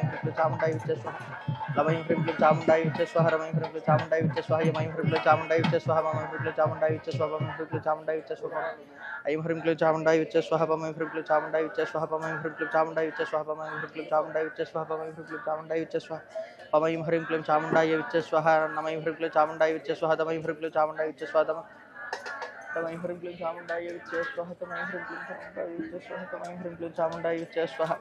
लमै हृदय चामुण्डायै विच्चे स्वाहा लमै हृदय चामुण्डायै विच्चे स्वाहा रमै हृदय चामुण्डायै विच्चे स्वाहा यमै हृदय चामुण्डायै विच्चे स्वाहा ममै हृदय चामुण्डायै विच्चे स्वाहा ममै हृदय चामुण्डायै विच्चे स्वाहा ऐं हृदय चामुण्डायै विच्चे स्वाहा ममै हृदय चामुण्डायै विच्चे स्वाहा ममै हृदय चामुण्डायै विच्चे स्वाहा ममै हृदय चामुण्डायै विच्चे स्वाहा ममै हृदय चामुण्डायै विच्चे स्वाहा पमै हृदय चामुण्डायै विच्चे स्वाहा नमै हृदय चामुण्डायै विच्चे स्वाहा दमै हृदय चामुण्डायै विच्चे स्वाहा तमै हृदय चामुण्डायै विच्चे स्वाहा तमै हृदय चामुण्डायै विच्चे स्वाहा तमै हृदय चामुण्डायै विच्चे स्वाहा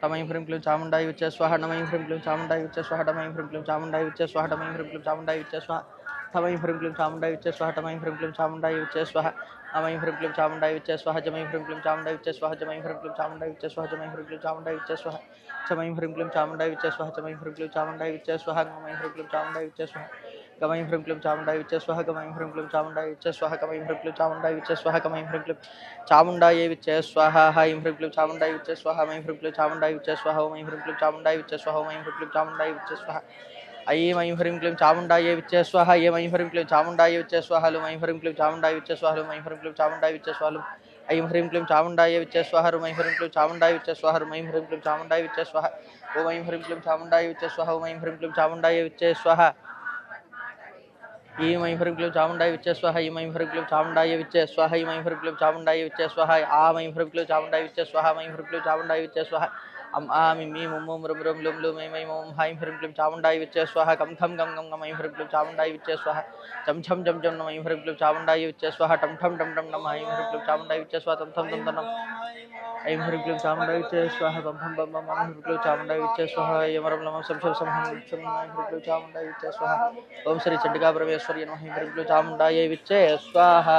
तमै हृदय चामुण्डायै विच्चे स्वाहा नमै हृदय चामुण्डायै विच्चे स्वाहा तमै हृदय चामुण्डायै विच्चे स्वाहा तमै हृदय चामुण्डायै विच्चे स्वाहा तमै हृदय चामुण्डायै विच्चे स्वाहा तमै हृदय चामुण्डायै विच्चे स्वाहा अमै हृदय चामुण्डायै विच्चे स्वाहा जमै हृदय चामुण्डायै विच्चे स्वाहा जमै हृदय चामुण्डायै विच्चे स्वाहा जमै हृदय चामुण्डायै विच्चे स्वाहा चमै हृदय चामुण्डायै विच्चे स्वाहा चमै हृदय चामुण्डायै विच्चे स्वाहा नमै हृदय चामुण्डायै विच्चे स्वाहा गमयं ह्रीं क्लीं चामुण्डाय विच्चे स्वाहा गमयं ह्रीं क्लीं चामुण्डाय विच्चे स्वाहा गमयं ह्रीं क्लीं चामुण्डाय विच्चे स्वाहा गमयं ह्रीं क्लीं चामुण्डाय विच्चे स्वाहा ऐं ह्रीं क्लीं चामुण्डाय विच्चे स्वाहा ऐं ह्रीं क्लीं चामुण्डाय विच्चे स्वाहा ऐं ह्रीं क्लीं चामुण्डाय विच्चे स्वाहा ऐं ह्रीं क्लीं चामुण्डाय विच्चे स्वाहा ऐं ह्रीं क्लीं चामुण्डाय विच्चे स्वाहा ऐं ह्रीं क्लीं चामुण्डाय विच्चे स्वाहा ऐं ह्रीं क्लीं चामुण्डाय विच्चे स्वाहा ऐं ह्रीं क्लीं चामुण्डाय विच्चे स्वाहा ऐं ह्रीं क्लीं चामुण्डाय विच्चे स्वाहा ऐं ह्रीं क्लीं चामुण्डाय विच्चे स्वाहा ऐं ह्रीं क्लीं चामुण्डाय विच्चे स्वाहा ॐ ऐं ह्रीं क्लीं चामुण्डाय विच्चे स्वाहा ॐ ऐं ह्रीं क्लीं चामुण्डाय विच्चे स्वाहा ऐं ह्रीं क्लीं चामुण्डाय विच्चे स्वाहा ऐं ह्रीं क्लीं चामुण्डाय विच्चे स्वाहा ऐं ह्रीं क्लीं चामुण्डाय विच्चे स्वाहा ऐं ह्रीं क्लीं चामुण्डाय विच्चे स्वाहा ऐं ह्रीं क्लीं चामुण्डाय विच्चे स्वाहा आमि मी मुं रुं रुं लुं लुं ऐं ऐं ॐ ऐं ह्रीं क्लीं चामुण्डाय विच्चे स्वाहा गं खं गं गं गं ऐं ह्रीं क्लीं चामुण्डाय विच्चे स्वाहा चम छम जम जम नम ऐं ह्रीं क्लीं चामुण्डाय विच्चे स्वाहा टम ठम टम टम नम ऐं ह्रीं क्लीं चामुण्डाय विच्चे स्वाहा तम थम तम तम ऐं ह्रीं क्लीं चामुण्डाय विच्चे स्वाहा बम बम बम बम ऐं ह्रीं क्लीं चामुण्डाय विच्चे स्वाहा यमरं नमः सं शं सं ऐं ह्रीं क्लीं चामुण्डाय विच्चे स्वाहा ओम श्री चंडिका परमेश्वरी नमः ऐं ह्रीं क्लीं चामुण्डाय विच्चे स्वाहा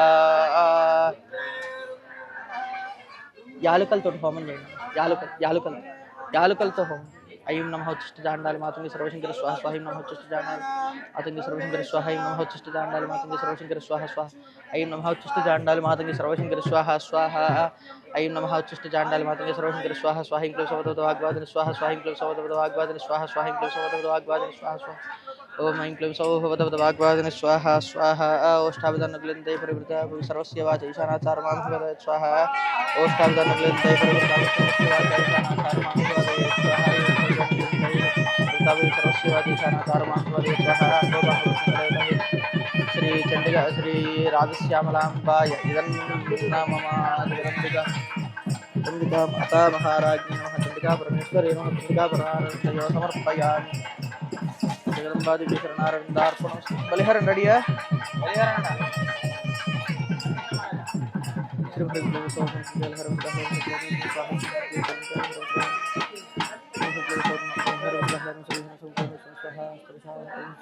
యాలుకలతో హోమం చేయండి యాలుకలతో హోమం ఐం నమః ఉచ్చిష్ట జాండాలి మాతంగి సర్వశంకర స్వాహ స్వాహ ఐం నమః ఉచ్చిష్ట జాండాలి మాతంగి సర్వశంకర స్వాహ ఐం నమః ఉచ్చిష్ట జాండాలి మాతంగి సర్వశంకర స్వాహ స్వాహ ఐం నమః ఉచ్చిష్ట జాండాలి మాతంగి సర్వశంకర స్వాహ స్వాహ ఐం నమః ఉచ్చిష్ట జాండాలి మాతంగి సర్వశంకర స్వాహ స్వాహ ఐం క్లీం సవదవద వాగ్వాదిని స్వాహ స్వాహ ఐం క్లీం సవదవద వాగ్వాదిని స్వాహ స్వాహ ఐం క్లీం సవదవద వాగ్వాదిని స్వాహ స్వాహ ఓం ఐం క్లీం సౌహవదవద వాగ్వాదిని స్వాహ స్వాహ ఓష్టాభిధనుగ్లంతే పరివృత సర్వస్య వాచ ఈశానాచారమాం భగవత్ స్వాహ ఓష్టాభిధనుగ్లంతే పరివృత సర్వస్య వాచ ఈశానాచారమాం భగవత్ స్వాహ सर्वस्व वाचीशानाचारमां भगवते स्वाहा श्री चंडिका श्री राजश्यामलाम्बाय इदन्नाममादिगन्धिका चंडिका माता महाराज्ञी नमः चंडिका परमेश्वरी नमः चंडिका परारण्यो समर्पयामि जगदम्बादेवी शरणारविन्दार्पणं बलिहरण रेडिया बलिहरण श्री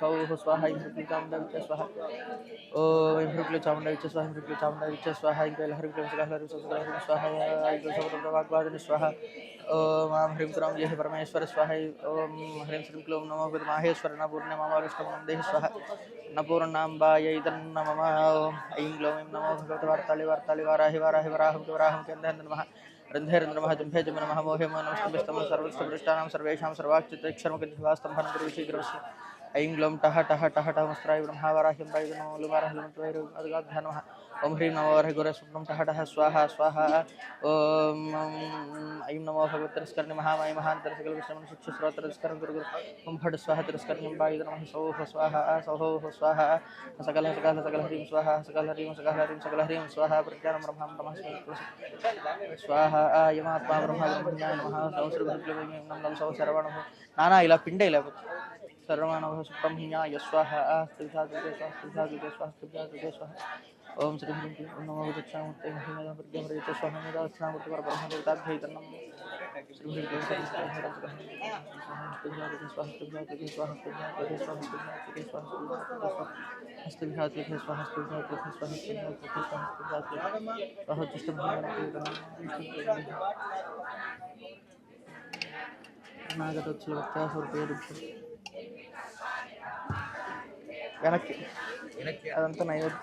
भगवते स्वाहा ऐं ह्रीं क्लीं चामुण्डाय विच्चे स्वाहा ऐं ह्रीं क्लीं चामुण्डाय विच्चे स्वाहा ऐं ह्रीं क्लीं चामुण्डाय विच्चे स्वाहा ऐं क्लीं ह्रीं क्लीं स्वाहा ऐं क्लीं सर्ववाग्वादिनि स्वाहा ॐ ह्रीं क्रां जय परमेश्वर स्वाहा ॐ ह्रीं श्रीं क्लीं नमो माहेश्वर न पूर्णिमाविष्टं देहि स्वाहा न पूर्णाम्बाय इदन्नमः ऐं ग्लौं ऐं नमो भगवते वार्तालि वार्तालि वाराहि वाराहि वराहं वराहं केन्द्रेन्द्र नमः रन्धेन्द्र नमः जुम्भे जुम्भ नमः मोहे मो नमस्तंभिस्तमः सर्वस्तभृष्टानां सर्वेषां सर्वाच्युतैक्षरमगद्धिवास्तं भानुगुरुशीघ्रवस्य ऐं ग्लौं टः टः टः टमस्त्राय ब्रह्मावराह्यं वायुः नमो लुमारहलमत्वैरुगाध्या नमः ओम ह्रीं नमो वरहि गुरे स्वप्नं टः टः स्वाहा स्वाहा ओम ऐं नमो भगवते तिरस्करणे महामाय महान्तरसकलविषमं शुच्छ्रोत्रस्करं गुरु ओम फट् स्वाहा तिरस्करण्यं वायुः नमः सौः स्वाहा सौः स्वाहा सकल सकल सकल ह्रीं स्वाहा सकल ह्रीं स्वाहा प्रज्ञानं ब्रह्मं नमः स्वाहा यमात्मा ब्रह्म ब्रह्मज्ञान नमः सौश्रीभृत्युं नमः सौ सर्वणः नाना इला पिण्डे इला सर्वमानवः सुब्रह्मण्याय स्वाहा स्त्रिधातुके स्वाहा ओम श्री ह्रीं क्लीं नमो दक्षिणामूर्ते महिमदां प्रज्ञामृते स्वाहा मेधास्नामूर्ते परब्रह्मदेवताभ्यै नमः श्री ह्रीं क्लीं వెనక్కి అదంతా నైవేద్యం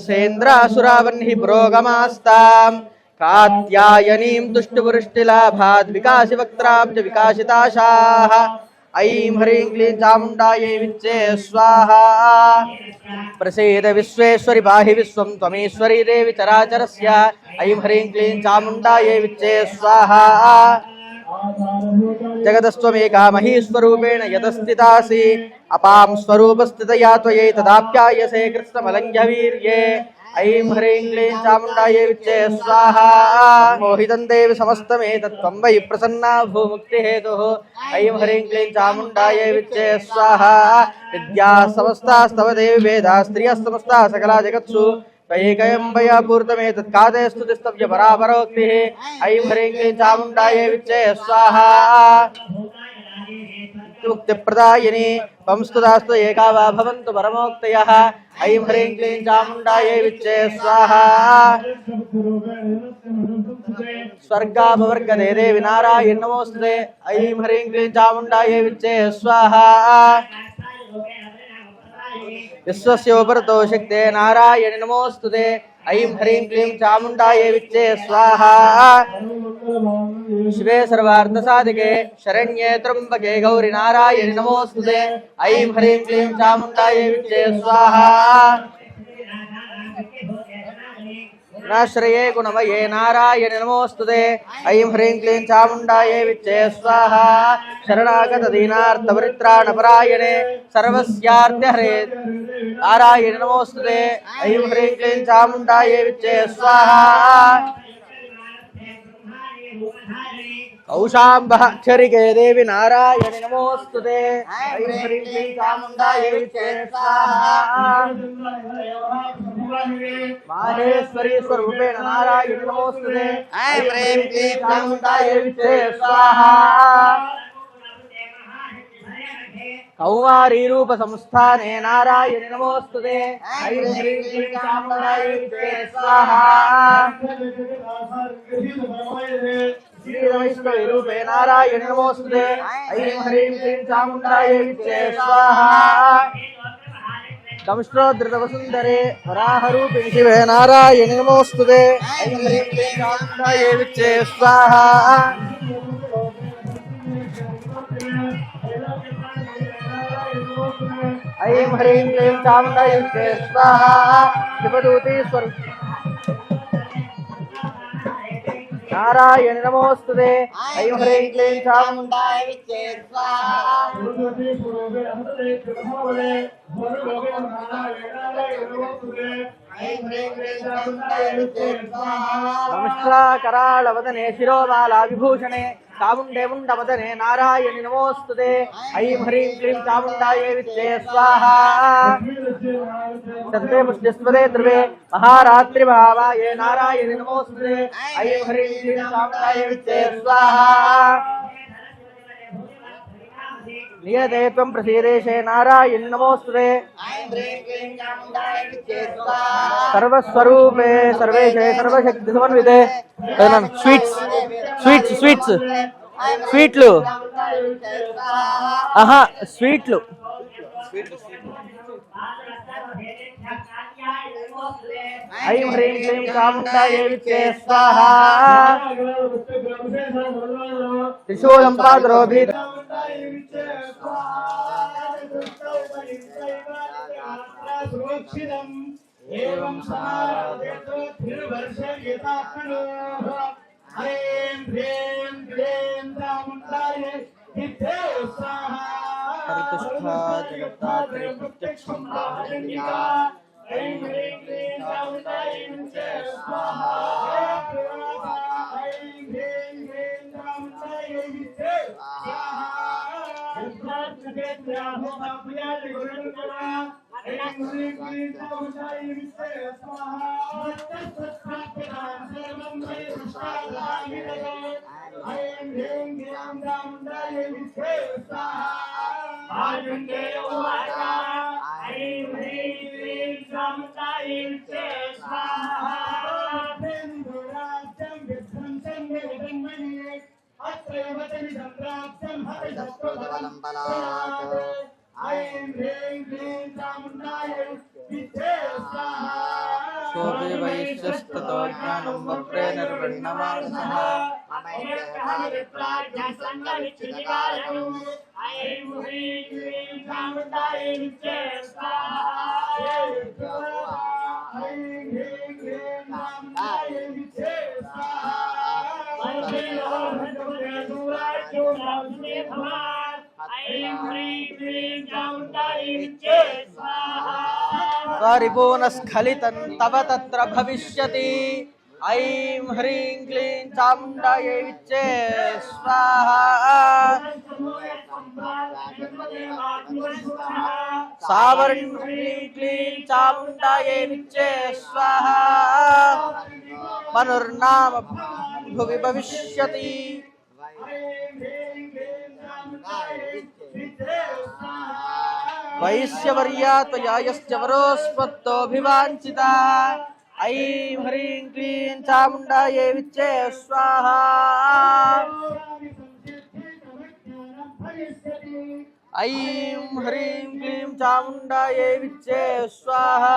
సేంద్రాసురావన్హి పురోగమాస్తాం కాత్యాయనీం తుష్టిపురుష్టిలాభాద్ వికాసి వక్త్రాబ్జ వికాసితాశాః ऐं ह्रीं क्लीं चामुण्डायै विच्चे स्वाहा प्रसीद विश्वेश्वरि पाहि विश्वं त्वमीश्वरी देवी चराचरस्य ऐं ह्रीं क्लीं चामुण्डायै विच्चे स्वाहा जगतस्त्वमेका महीस्वरूपेण यतस्थितासि अपां स्वरूपस्थितया त्वयैतदाप्यायसे कृत्स्नमलङ्घ्यवीर्ये ऐं ह्रीं क्लीं चामुण्डायै विच्चे स्वाहा मोहितं देवि समस्तमेतत्त्वं वै प्रसन्ना भूमुक्तिहेतुः ऐं ह्रीं क्लीं चामुण्डायै विच्चे स्वाहा विद्याः समस्तास्तव देवि वेदाः स्त्रियः समस्ताः सकला जगत्सु त्वयैकयं वया पूर्तमेतत्काते स्तुतिस्तव्य परापरोक्तिः ऐं ह्रीं क्लीं चामुण्डायै विच्चे स्वाहा मुक्तिप्रदायिनी पंस्तुदास्तु एका वा भवन्तु परमोक्तयः ऐं ह्रीं क्लीं चामुण्डायै विच्चे स्वाहा स्वर्गापवर्गदे देवी नारायण नमोस्तुते ऐं ह्रीं क्लीं चामुण्डायै विच्चे स्वाहा विश्वस्योपरतो शक्ते नारायण नमोस्तुते ऐं ह्रीं क्लीं चामुण्डायै विच्चे स्वाहा शिवे सर्वार्थसाधिके शरण्ये त्र्यम्बके गौरी नारायण नमोस्तुते ऐं ह्रीं क्लीं चामुण्डायै विच्चे स्वाहा नाश्रये गुणमये नारायण नमोस्तुते ऐं ह्रीं क्लीं चामुण्डायै विच्चे स्वाहा शरणागत दीनार्तपरित्राणपरायणे सर्वस्यार्त्यहरे नारायण नमोस्तुते ऐं ह्रीं क्लीं चामुण्डायै विच्चे स्वाहा कौशाम्बक्षरिके देवी नारायण नमोस्तुते ऐं ह्रीं क्लीं चामुण्डायै विच्चे स्वाहा माहेश्वरी स्वरूपेण नारायण नमोस्तुते ऐं ह्रीं क्लीं चामुण्डायै विच्चे स्वाहा कौमारी रूप संस्थाने नारायण नमोस्तुते ऐं ह्रीं क्लीं चामुण्डायै विच्चे स्वाहा श्रीरवैष्णवी रूपे नारायण नमोस्तुते ऐं ह्रीं क्लीं चामुण्डायै विच्चे स्वाहा कंष्टोद्धृतवसुन्धरे वराहरूपिणि शिवे नारायण नमोस्तुते ऐं ह्रीं क्लीं चामुण्डायै विच्चे स्वाहा ऐं ह्रीं क्लीं चामुण्डायै विच्चे स्वाहा शिवदूती नारायण नमोस्तुते ऐं ह्रीं क्लीं चामुण्डायै विच्चे स्वाहा नमस्कारालवदने शिरोमाला विभूषणे चामुण्डे मुण्डमदने नारायणि नमोस्तुते ऐं ह्रीं क्लीं चामुण्डायै विच्चे स्वाहा तत्ते पुष्टिस्पदे ध्रुवे महारात्रिभावाये नारायणि नमोस्तुते ऐं ह्रीं क्लीं चामुण्डायै विच्चे स्वाहा नियते त्वं प्रसीदेशे नारायणि नमोस्तुते ऐं ह्रीं क्लीं चामुण्डायै विच्चे स्वाहा सर्वस्वरूपे सर्वेशे सर्वशक्तिसमन्विते स्वीट्स स्वीట్లు ఆహా స్వీట్లు ऐं ह्रीं क्लीं चामुण्डायै विच्चे स्वाहा त्रिशूलं पादरोभिः एवं ऐं ह्रीं क्लीं चामुण्डायै विच्चे स्वाहा प्रतिष्ठा जगत्तात्रे प्रत्यक्षं ब्रह्मण्या ऐं ह्रीं क्लीं चामुण्डायै विच्चे स्वाहा ऐं ह्रीं क्लीं चामुण्डायै विच्चे स्वाहा ऐं ह्रीं क्लीं चामुण्डायै विच्चे स्वाहा ऐं ह्रीं क्लीं चामुण्डायै विच्चे स्वाहा आयुण्डेय उवाच ऐं ह्रीं क्लीं चामुण्डायै विच्चे स्वाहा बिन्दुराज्यं विध्वंसं जगन्मये अत्रैव तमिदं प्राप्तं हरिदत्तबलं बलात् ऐं ह्रीं क्लीं चामुण्डायै विच्चे स्वाहा सोऽपि वैश्यस्ततो ज्ञानं वक्रे निर्वृण्णमानसः ऐं ह्रीं क्लीं चामुण्डायै विच्चे स्वाहा ऐं ह्रीं क्लीं चामुण्डायै विच्चे स्वाहा ऐं ह्रीं क्लीं चामुण्डायै विच्चे स्वाहा परिपूर्णस्खलितं तव तत्र भविष्यति ऐं ह्रीं क्लीं चामुण्डायै विच्चे स्वाहा सावर्ण ह्रीं क्लीं चामुण्डायै विच्चे स्वाहा मनुर्नाम भुवि भविष्यति वैश्यवर्या त्वया यस्य वरोस्पत्तोऽभिवाञ्छिता ऐं ह्रीं क्लीं चामुण्डायै विच्चे स्वाहा ऐं ह्रीं क्लीं चामुण्डायै विच्चे स्वाहा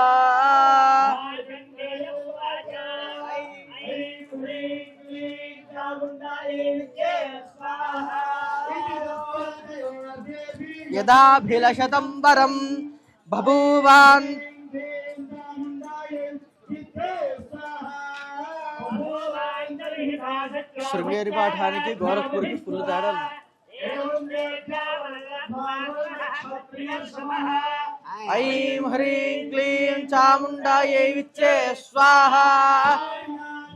यदाभिलषतं वरं बभूवान् శృంగేరి పాఠానికి గోరఖ్పూర్కి ఫుల్ తేడా ఐం హ్రీం క్లీం చాముండాయై విచ్చే స్వాహా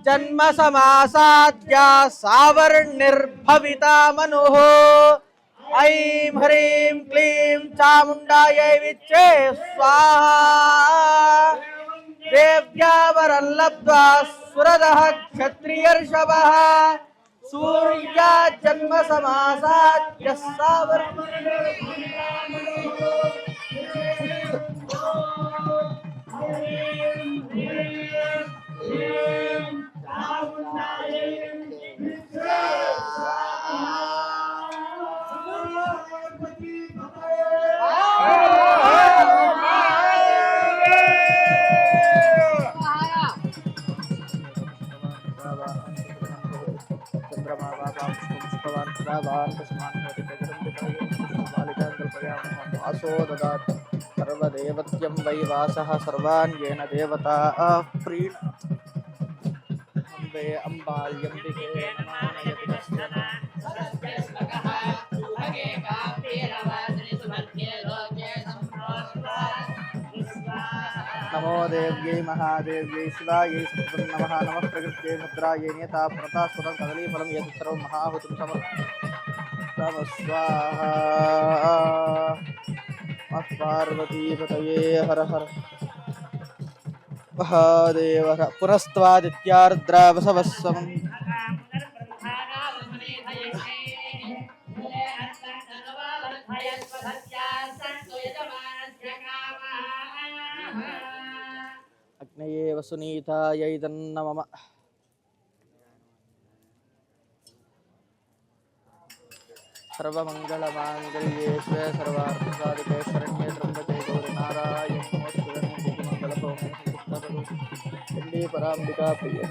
జన్మ సమాసాద్యా సావర్ణిర్భవితా మనుః ఐం హ్రీం క్లీం చాముండాయై విచ్చే స్వాహా देव्या वरं लब्ध्वा सुरदः क्षत्रियर्षभः सूर्या जन्म समासात् यस्सा सर्वदेवत्यं वै वासः सर्वान् येन देवता प्रीणम्बे अम्बाल्यम्बिके नमो देव्यै महादेव्यै शिवायै सत्वं नमः नमः प्रकृत्यै भद्रायै नेता प्रतास्पदं कदलीफलं यत् सर्वं महाहुतिं समर्पयामि स्वाहा पार्वतीपतये हर हर महादेव पुनस्त्वादित्यार्द्रावसवस्वम् अग्नये वसुनीतायै तन्नमः सर्वमङ्गलमाङ्गल्ये शिवे सर्वार्थसाधिके शरण्ये त्र्यम्बके गौरि नारायणे नमोस्तुते मङ्गलभूमे चण्डी पराम्बिका प्रिये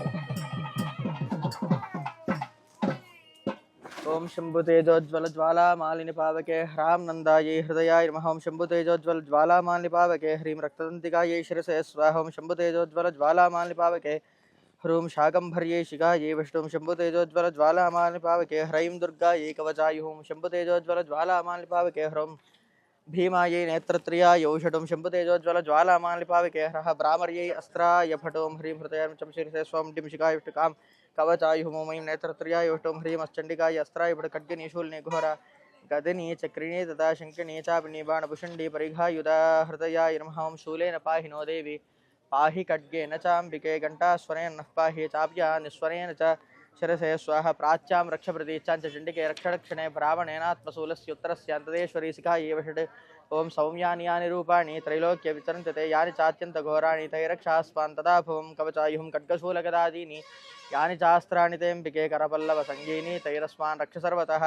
ओम शंभुतेजोज्वल ज्वाला मालिनी पावके ह्रां नंदायै हृदयाय नमः ओम शंभुतेजोज्वल ज्वाला मालिनी पावके ह्रीं रक्तदन्तिकायै शिरसे स्वाहा ओम शंभुतेजोज्वल ज्वाला मालिनी पावके ह्रूं शाकंभर्यै शिखायै विष्णुं शंभुतेजोज्वल ज्वाला मालिनी पावके ह्रीं दुर्गायै कवचाय ओम शंभुतेजोज्वल ज्वाला मालिनी पावके ह्रूं भीमायै नेत्रत्रियाय औषधं शंभुतेजोज्वल ज्वाला मालिनी पावके ह्रः ब्राह्मर्यै अस्त्राय फटों ह्रीं हृदयाय च शिरसे स्वं डिं शिखाय विष्टुकां कवचाय हुमोमयीं नेत्रत्रियाय ओष्टों ह्रीं अस्चण्डिकाय अस्त्राय फटखड्गनी शूलिनी घोरा गदिनी चक्रिणी तथा शङ्किनी चापिनी बाणभुषण्डी परिघायुधा हृदयाय नमः ओं शूलेन पाहि नो देवी पाहि खड्गेन चाम्बिके घण्टास्वरेण नः पाहि चाप्या निस्वरेण च शिरसे स्वाहा प्राच्यां रक्षप्रतीच्चां च चण्डिके रक्षणक्षणे ब्राह्मणेनात्मशूलस्योत्तरस्यान्तदेश्वरी शिखायै वषट् ओं सौम्यानि यानि रूपाणि त्रैलोक्ये विचरन्ति ते यानि चात्यन्तघोराणि तैरक्षास्वान् तदा भुवं कवचायुः खड्गशूलगदादीनि यानि चास्त्राणि तेऽम्बिके करपल्लवसङ्गीनि तैरस्मान् रक्ष सर्वतः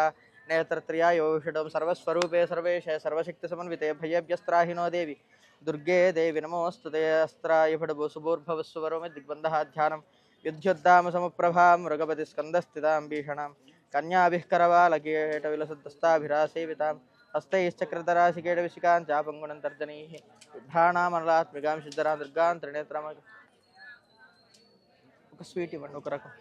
नेत्रत्रियाय औषधं सर्वस्वरूपे सर्वेशे सर्वशक्तिसमन्विते भयभ्यस्त्राहि नो देवी दुर्गे देवी नमोऽस्तुते अस्त्राय फटभूसुभूर्भवस्सु वरोमि दिग्बन्धः ध्यानं विद्युद्दामसमप्रभां मृगपतिस्कन्दस्थितां भीषणां कन्याभिः करवालकेटविलसद्दस्ताभिरासेवितां हस्तैश्चक्रधराशिकेटविशिकां चापङ्गुणं तर्जनीः बिभ्राणामनलात्मिकां सिद्धरां दुर्गां त्रिनेत्रां स्वीट इव्वंడి ఒక రకం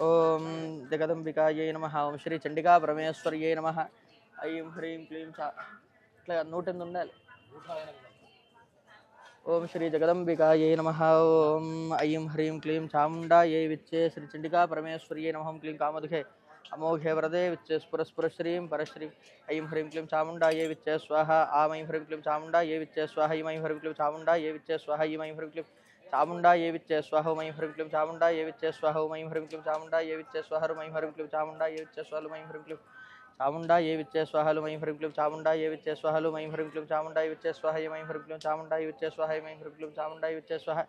ओम जगदंबिकायै नमः ओम श्री चंडिका परमेश्वर्यै नमः ऐं ह्रीं क्लीं चा ఇట్లా 108 ఉండాలి ओम श्री जगदंबिकायै नमः ओम ऐं ह्रीं क्लीं चामुण्डायै विच्चे श्री चंडिका परमेश्वर्यै नमः ओम क्लीं कामदुघे अमोघे वरदे विच्चे स्फुरस्फुरश्रीं परश्रीं ऐं ह्रीं क्लीं चामुण्डायै विच्चे स्वाहा आम ऐं ह्रीं क्लीं चामुण्डायै विच्चे स्वाहा ऐं ह्रीं क्लीं चामुण्डायै विच्चे स्वाहा ऐं ह्रीं क्लीं चामुण्डायै विच्चे स्वाहा ऐं ह्रीं क्लीं चामुण्डायै विच्चे स्वाहा ऐं ह्रीं क्लीं चामुण्डायै विच्चे स्वाहा ऐं ह्रीं क्लीं चामुण्डायै विच्चे स्वाहा ऐं ह्रीं क्लीं चामुण्डायै विच्चे स्वाहा लुं ऐं ह्रीं क्लीं चामुण्डायै विच्चे स्वाहा लुं ऐं ह्रीं क्लीं चामुण्डायै विच्चे स्वाहा ऐं ह्रीं क्लीं चामुण्डायै विच्चे स्वाहा ऐं ह्रीं क्लीं चामुण्डायै विच्चे स्वाहा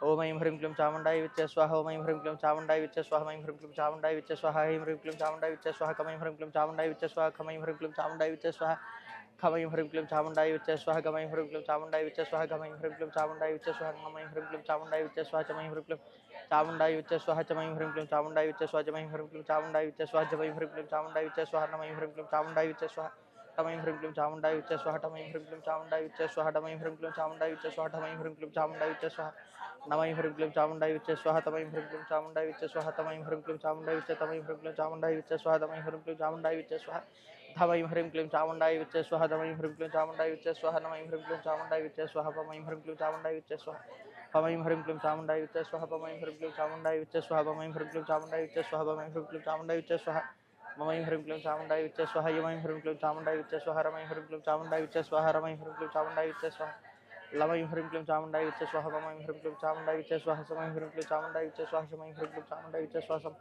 ॐ ऐं ह्रीं क्लीं चामुण्डायै विच्चे स्वाहा ॐ ऐं ह्रीं क्लीं चामुण्डायै विच्चे स्वाहा ऐं ह्रीं क्लीं चामुण्डायै विच्चे स्वाहा ऐं ह्रीं क्लीं चामुण्डायै विच्चे स्वाहा खम ऐं ह्रीं क्लीं चामुण्डायै विच्चे स्वाहा खम ऐं ह्रीं क्लीं चामुण्डायै विच्चे स्वाहा खम ऐं ह्रीं क्लीं चामुण्डायै विच्चे स्वाहा गम ऐं ह्रीं क्लीं चामुण्डायै विच्चे स्वाहा गम ऐं ह्रीं क्लीं चामुण्डायै विच्चे स्वाहा गम ऐं ह्रीं क्लीं चामुण्डायै विच्चे स्वाहा चम ऐं ह्रीं क्लीं चामुण्डायै विच्चे स्वाहा चम ऐं ह्रीं क्लीं चामुण्डायै विच्चे स्वाहा जम ऐं ह्रीं क्लीं चामुण्डायै विच्चे स्वाहा जम ऐं ह्रीं क्लीं चामुण्डायै विच्चे स्वाहा नम ऐं ह्रीं क्लीं चामुण्डायै विच्चे स्वाहा टम ऐं ह्रीं क्लीं चामुण्डायै विच्चे स्वाहा टम ऐं ह्रीं क्लीं चामुण्डायै विच्चे स्वाहा टम ऐं ह्रीं क्लीं चामुण्डायै विच्चे स्वाहा टम ऐं ह्रीं क्लीं चामुण्डायै विच्चे स्वाहा नम ऐं ह्रीं क्लीं चामुण्डायै विच्चे स्वाहा तम ऐं ह्रीं क्लीं चामुण्डायै विच्चे स्वाहा तम ऐं ह्रीं क्लीं चामुण्डायै विच्चे तम ऐं ह्रीं क्लीं चामुण्डायै विच्चे स्वाहा तम ऐं ह्रीं क्लीं चामुण्डायै विच्चे स्वाहा धम ऐं ह्रीं क्लीं चामुण्डायै विच्चे स्वाहा तम ऐं ह्रीं क्लीं चामुण्डायै विच्चे स्वाहा नम ऐं ह्रीं क्लीं चामुण्डायै विच्चे स्वाहा पम ऐं ह्रीं क्लीं चामुण्डायै विच्चे स्वाहा पम ऐं ह्रीं क्लीं चामुण्डायै विच्चे स्वाहा पम ऐं ह्रीं क्लीं चामुण्डायै विच्चे स्वाहा पम ऐं ह्रीं क्लीं चामुण्डायै विच्चे स्वाहा पम ऐं ह्रीं क्लीं चामुण्डायै विच्चे स्वाहा मम ऐं ह्रीं क्लीं चामुण्डायै विच्चे स्वाहा यम ऐं ह्रीं क्लीं चामुण्डायै विच्चे स्वाहा रम ऐं ह्रीं क्लीं चामुण्डायै विच्चे स्वाहा रम ऐं ह्रीं क्लीं चामुण्डायै विच्चे स्वाहा लम ऐं ह्रीं क्लीं चामुण्डायै विच्चे स्वाहा मम ऐं ह्रीं क्लीं चामुण्डायै विच्चे स्वाहा सम ऐं ह्रीं क्लीं चामुण्डायै विच्चे स्वाहा शम ऐं ह्रीं क्लीं चामुण्डायै विच्चे स्वाहा सम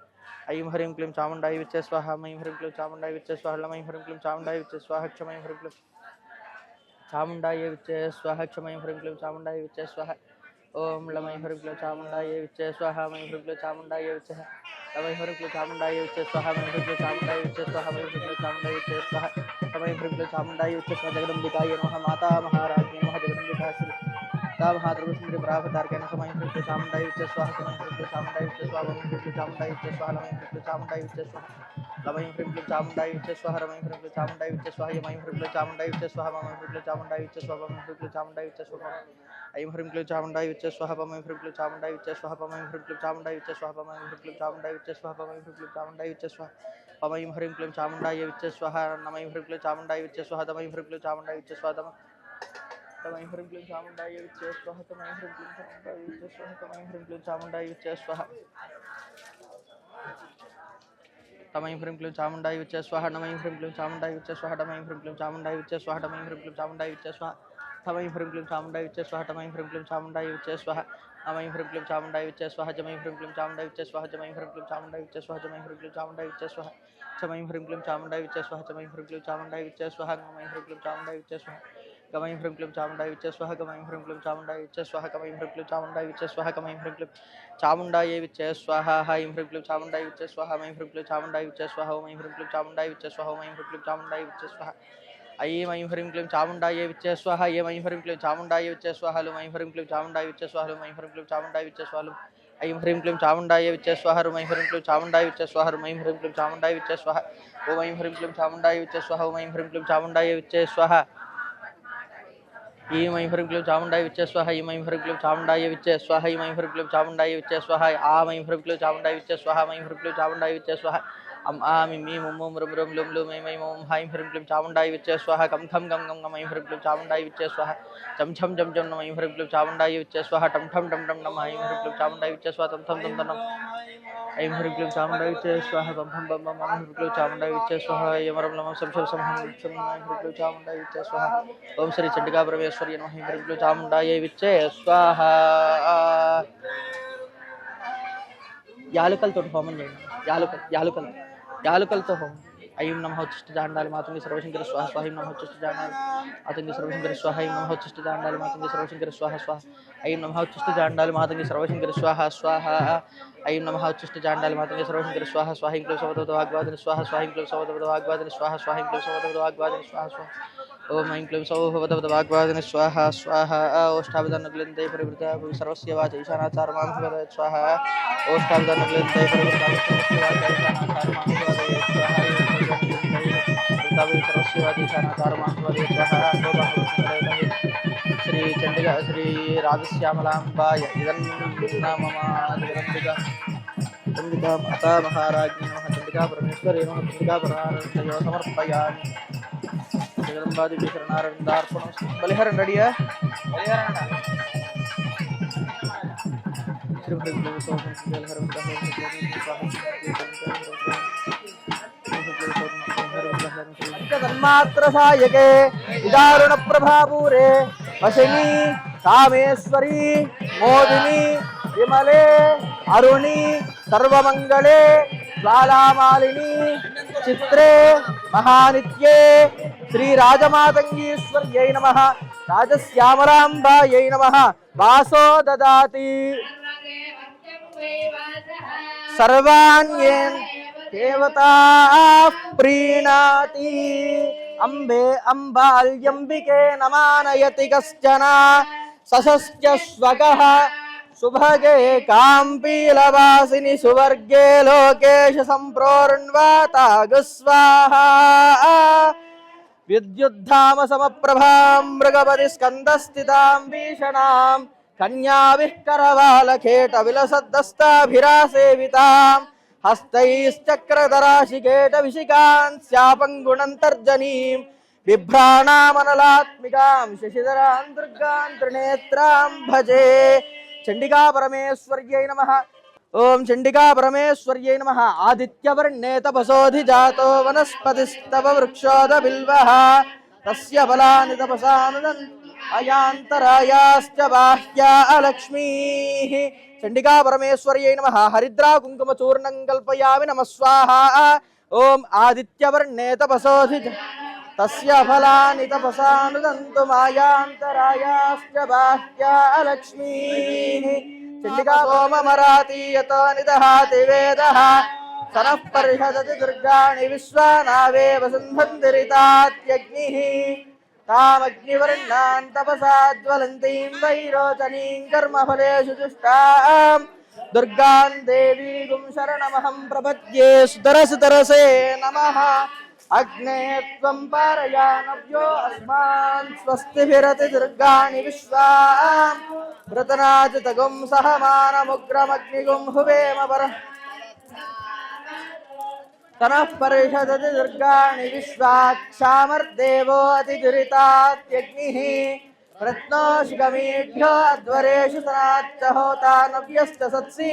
ऐं ह्रीं क्लीं चामुण्डायै विच्चे स्वाहा म ऐं ह्रीं क्लीं चामुण्डायै विच्चे स्वाहा लम ऐं ह्रीं क्लीं चामुण्डायै विच्चे स्वाहा क्षम ऐं ह्रीं क्लीं चामुण्डायै विच्चे स्वाहा क्षम ऐं ह्रीं क्लीं चामुण्डायै विच्चे स्वाहा ओम लम ऐं ह्रीं क्लीं चामुण्डायै विच्चे स्वाहा म ऐं ह्रीं क्लीं चामुण्डायै विच्चे लम ऐं ह्रीं क्लीं चामुण्डायै विच्चे स्वाहा म ऐं ह्रीं क्लीं चामुण्डायै विच्चे स्वाहा म ऐं ह्रीं क्लीं चामुण्डायै विच्चे स्वाहा तम ऐं ह्रीं क्लीं चामुण्डायै विच्चे स्वाहा जगदम्बिकायै नमः माता महाराज्ञी नमः जगदम्बिका श्री ता महाद्रवसुन्दरी परावतारकै नमः ऐं ह्रीं क्लीं चामुण्डायै विच्चे स्वाहा तम ऐं ह्रीं क्लीं चामुण्डायै विच्चे स्वाहा म ऐं ह्रीं क्लीं चामुण्डायै विच्चे स्वाहा लम ऐं ह्रीं क्लीं चामुण्डायै विच्चे स्वाहा लम ऐं ह्रीं क्लीं चामुण्डायै विच्चे स्वाहा रम ऐं ह्रीं क्लीं चामुण्डायै विच्चे स्वाहा यम ऐं ह्रीं क्लीं चामुण्डायै विच्चे स्वाहा मम ऐं ह्रीं क्लीं चामुण्डायै विच्चे स्वाहा पम ऐं ह्रीं क्लीं चामुण्डायै विच्चे स्वाहा ऐं ह्रीं क्लीं चामुण्डायै विच्चे स्वाहा पम ऐं ह्रीं क्लीं चामुण्डायै विच्चे स्वाहा पम ऐं ह्रीं क्लीं चामुण्डायै विच्चे स्वाहा पम ऐं ह्रीं क्लीं चामुण्डायै विच्चे स्वाहा पम ऐं ह्रीं क्लीं चामुण्डायै विच्चे स्वाहा पम ऐं ह्रीं क्लीं चामुण्डायै विच्चे स्वाहा नम ऐं ह्रीं क्लीं चामुण्डायै विच्चे स्वाहा तम ऐं ह्रीं क्लीं चामुण्डायै विच्चे स्वाहा तम ऐं ह्रीं क्लीं चामुण्डायै विच्चे स्वाहा तम ऐं ह्रीं क्लीं चामुण्डायै विच्चे स्वाहा तम ऐं ह्रीं क्लीं चामुण्डायै विच्चे स्वाहा तम ऐं ह्रीं क्लीं चामुण्डायै विच्चे स्वाहा नम ऐं ह्रीं क्लीं चामुण्डायै विच्चे स्वाहा टम ऐं ह्रीं क्लीं चामुण्डायै विच्चे स्वाहा टम ऐं ह्रीं क्लीं चामुण्डायै विच्चे स्वाहा थम ऐं ह्रीं क्लीं चामुण्डायै विच्चे स्वाहा टम ऐं ह्रीं क्लीं चामुण्डायै विच्चे स्वाहा नम ऐं ह्रीं क्लीं चामुण्डायै विच्चे स्वाहा जम ऐं ह्रीं क्लीं चामुण्डायै विच्चे स्वाहा जम ऐं ह्रीं क्लीं चामुण्डायै विच्चे स्वाहा जम ऐं ह्रीं क्लीं चामुण्डायै विच्चे स्वाहा चम ऐं ह्रीं क्लीं चामुण्डायै विच्चे स्वाहा चम ऐं ह्रीं क्लीं चामुण्डायै विच्चे स्वाहा गम ऐं ह्रीं क्लीं चामुण्डायै विच्चे स्वाहा गम ऐं ह्रीं क्लीं चामुण्डायै विच्चे स्वाहा गम ऐं ह्रीं क्लीं चामुण्डायै विच्चे स्वाहा गम ऐं ह्रीं क्लीं चामुण्डायै विच्चे स्वाहा गम ऐं ह्रीं क्लीं चामुण्डायै विच्चे स्वाहा ऐं ह्रीं क्लीं चामुण्डायै विच्चे स्वाहा ऐं ह्रीं क्लीं चामुण्डायै विच्चे स्वाहा ओम ऐं ह्रीं क्लीं चामुण्डायै विच्चे स्वाहा ओम ऐं ह्रीं क्लीं चामुण्डायै विच्चे स्वाहा ऐं ह्रीं क्लीं चामुण्डायै विच्चे स्वाहा ऐं ह्रीं क्लीं चामुण्डायै विच्चे स्वाहा लुं ऐं ह्रीं क्लीं चामुण्डायै विच्चे स्वाहा लुं ऐं ह्रीं क्लीं चामुण्डायै विच्चे स्वाहा लुं ऐं ह्रीं क्लीं चामुण्डायै विच्चे स्वाहा रुं ऐं ह्रीं क्लीं चामुण्डायै विच्चे स्वाहा रुं ऐं ह्रीं क्लीं चामुण्डायै विच्चे स्वाहा ओम ऐं ह्रीं क्लीं चामुण्डायै विच्चे स्वाहा ओम ऐं ह्रीं क्लीं चामुण्डायै विच्चे स्वाहा ऐं ह्रीं क्लीं चामुण्डायै विच्चे स्वाहा ऐं ह्रीं क्लीं चामुण्डायै विच्चे स्वाहा ऐं ह्रीं क्लीं चामुण्डायै विच्चे स्वाहा आम ऐं ह्रीं क्लीं चामुण्डायै विच्चे स्वाहा ऐं ह्रीं क्लीं चामुण्डायै विच्चे स्वाहा अम आम मी मुम मुम रुम रुम लुम लुम ऐं ओम ऐं ह्रीं क्लीं चामुण्डायै विच्चे स्वाहा गम खम गम गम गम ऐं ह्रीं क्लीं चामुण्डायै विच्चे स्वाहा चम छम जम जम नम ऐं ह्रीं क्लीं चामुण्डायै विच्चे स्वाहा टम ठम टम टम नम ऐं ह्रीं क्लीं चामुण्डायै विच्चे स्वाहा तम थम तम तम ऐं ह्रीं क्लीं चामुण्डायै विच्चे स्वाहा बम बम बम बम ऐं ह्रीं क्लीं चामुण्डायै विच्चे स्वाहा यमरम नमः सम शम सम शम ऐं ह्रीं क्लीं चामुण्डायै विच्चे स्वाहा ओम श्री चंडिका परमेश्वरी नमः ऐं ह्रीं क्लीं चामुण्डायै विच्चे स्वाहा యాలుకలతో హోమం చేయండి యాలుకలతో హోమం ఐం నమః ఉచ్చిష్ట జాండాలి మాతంగి సర్వశంకర స్వాహ స్వాహ నమః ఉచ్చిష్ట జాండాలి మాతంగి సర్వశంకర స్వాహ ఐం నమః ఉచ్చిష్ట జాండాలి మాతంగి సర్వశంకర స్వాహ స్వాహ ఐం నమః ఉచ్చిష్ట జాండాలి మాతంగి సర్వశంకర స్వాహ స్వాహ ఐం నమః ఉచ్చిష్ట జాండాలి మాతంగి సర్వశంకర స్వాహ స్వాహ ఇంక్లూ సవదవద వాగ్వాదిని స్వాహ స్వాహ ఇంక్లూ సవదవద వాగ్వాదిని స్వాహ స్వాహ ఇంక్లూ సవదవద వాగ్వాదిని స్వాహ స్వాహ ఓం ఐం క్లీం సౌ భవదవద వాగ్వాదిని స్వాహ స్వాహ ఓష్టాభిధనగ్లంతే పరివృత సర్వస్య వాచ ఈశానాచారమాం భవద స్వాహ ఓష్టాభిధనగ్లంతే పరివృత సర్వస్య వాచ ఈశానాచారమాం భవద స్వాహ सर्वस्व वाचीशानाचारमां भवदे स्वाहा श्री चंडिका श्री राजश्यामलाम्बाय इदन्नाममादिगरम्बिका चंडिका माता महाराज्ञी नमः चंडिका परमेश्वरी नमः चंडिका परानन्दयो समर्पयामि जगदम्बादेवी शरणारविन्दार्पणं बलिहरण रेडिया बलिहरण श्री भृगुदेव सोहं बलिहरण तन्मात्र सायके विदारुण प्रभापूरे वशिनी कामेश्वरी मोदिनी विमले अरुणी सर्वमंगले ज्वालामालिनी चित्रे महानित्ये श्रीराजमातंगीश्वर्यै नमः राजश्यामलाम्बायै नमः वासो ददाति सर्वाण्येन देवता प्रीणाति अम्बे अम्बाल्यम्बिके नमानयति कश्चन सशस्य स्वगः सुभगे काम्पीलवासिनि सुवर्गे लोकेश सम्प्रोर्ण्वाता गुस्वाहा विद्युद्धाम समप्रभां मृगपति स्कन्दस्थितां भीषणां कन्याभिः करवालखेटविलसद्दस्ताभिरासेवितां हस्तैश्चक्रधराशिखेटविशिखां स्यापङ्गुणन्तर्जनीं बिभ्राणामनलात्मिकां शशिधरां दुर्गां त्रिनेत्रां भजे चंडिका परमेश्वर्यै नमः ओम चंडिका परमेश्वर्यै नमः आदित्यवर्णे तपसोऽधिजातो वनस्पतिस्तव वृक्षोद बिल्वः तस्य फलानि तपसानुदन् अयान्तरायाश्च बाह्या लक्ष्मीः चंडिका परमेश्वर्यै नमः हरिद्रा कुङ्कुम चूर्णं कल्पयामि नमः स्वाहा ओम आदित्यवर्णे तपसोऽधिजातो तस्य फलानि तपसानुदन्तु मायान्तरायाश्च बाह्या लक्ष्मीः चंडिका सोममराति यतो निदहाति वेदः सनः पर्षदति दुर्गाणि विश्वानावेव सन्धन्तिरितात्यग्निः तामग्निवर्णान् तपसा ज्वलन्तीं वैरोचनीं कर्मफलेषु जुष्टां दुर्गां देवीं शरणमहं प्रपद्ये सुतरसे नमः अग्ने त्वं पारयानव्यो अस्मान् स्वस्तिभिरति दुर्गाणि विश्वां वृतनाचितगुं सहमानमुग्रमग्निगुं हुवेम परः तनः परिषदति दुर्गाणि विश्वाक्षामर्देवो अतिदुरितात्यग्निः रत्नोषिकमीढ्यो अध्वरेषु सनाच्च होता नव्यश्च सत्सि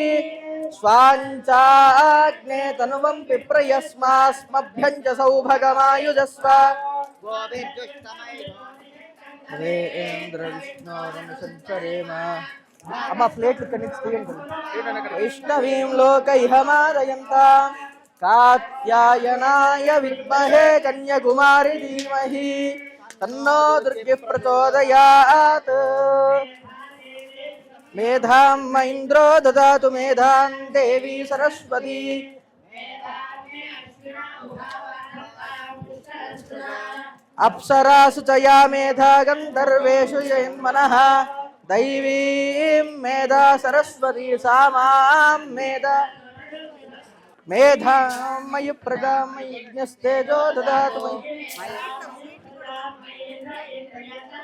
स्वाञ्चाग्ने तनुवं पिप्रयस्मास्मभ्यं च सौभगमायुजस्व इंद्रविष्णोरनुसञ्चरेम अम्मा प्लेट वैष्णवीं लोकैहमादयन्तां कात्यायनाय विद्महे कन्याकुमारी धीमहि तन्नो दुर्गे प्रचोदयात् मेधां इन्द्रो ददातु मेधां देवी सरस्वती अप्सरासु च या मेधा गन्धर्वेषु यन्मनः दैवीं मेधा सरस्वती सा मां मेधा मेधां मयि प्रजां मयि यज्ञस्तेजो ददातु मयि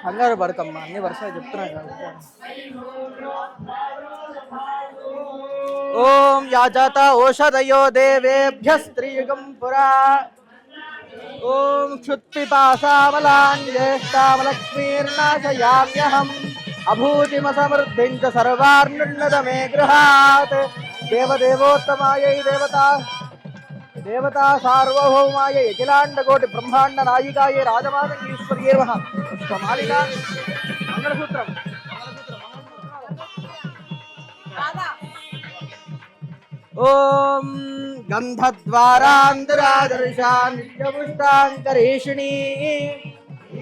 కంగారు పడకమ్మా అన్ని వర్షాలు చెప్తున్నాయి కదా ఓం యాజాత ఓషధయో దేవేభ్య స్త్రీయుగం పురా ఓం క్షుత్పిపాసామలాన్ జ్యేష్ఠామలక్ష్మీర్నాశయామ్యహం అభూతిమసమృద్ధిం చ సర్వార్నున్నతమే గృహాత్ దేవదేవోత్తమాయై देवता सार्वभौमाय अखिलांड कोटि ब्रह्मांड नायिकाय राजमातंगीश्वर्यै नमः पुष्पमालिका मंगलसूत्रम ओम गंधद्वारांतरादर्शान् नित्यपुष्टांकरेषिणी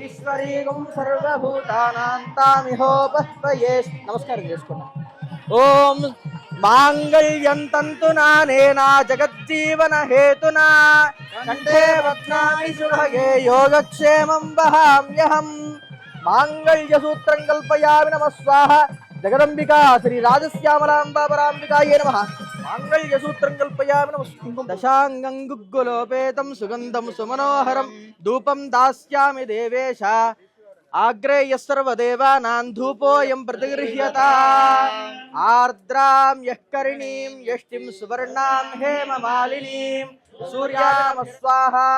ईश्वरी गुं सर्वभूतानां तामिहोपस्पये नमस्कार చేసుకున్నాం ओम मांगल्यं तन्तुना नेना जगज्जीवन हेतुना कंठे बध्नामि सुभगे योगक्षेमं वहाम्यहं मांगल्यसूत्रं कल्पयामि नमः स्वाहा जगदंबिका श्री राजश्यामलाम्बा पराम्बिकायै नमः मांगल्यसूत्रं कल्पयामि नमः दशांगं गुग्गुलोपेतं सुगन्धं सुमनोहरं धूपं दास्यामि देवेश आग्रे यस्सर्वदेवानां धूपोऽयं प्रतिगृह्यता आर्द्रां यःकरिणीं यष्टिं सुवर्णां हेममालिनीं सूर्याय नमः स्वाहा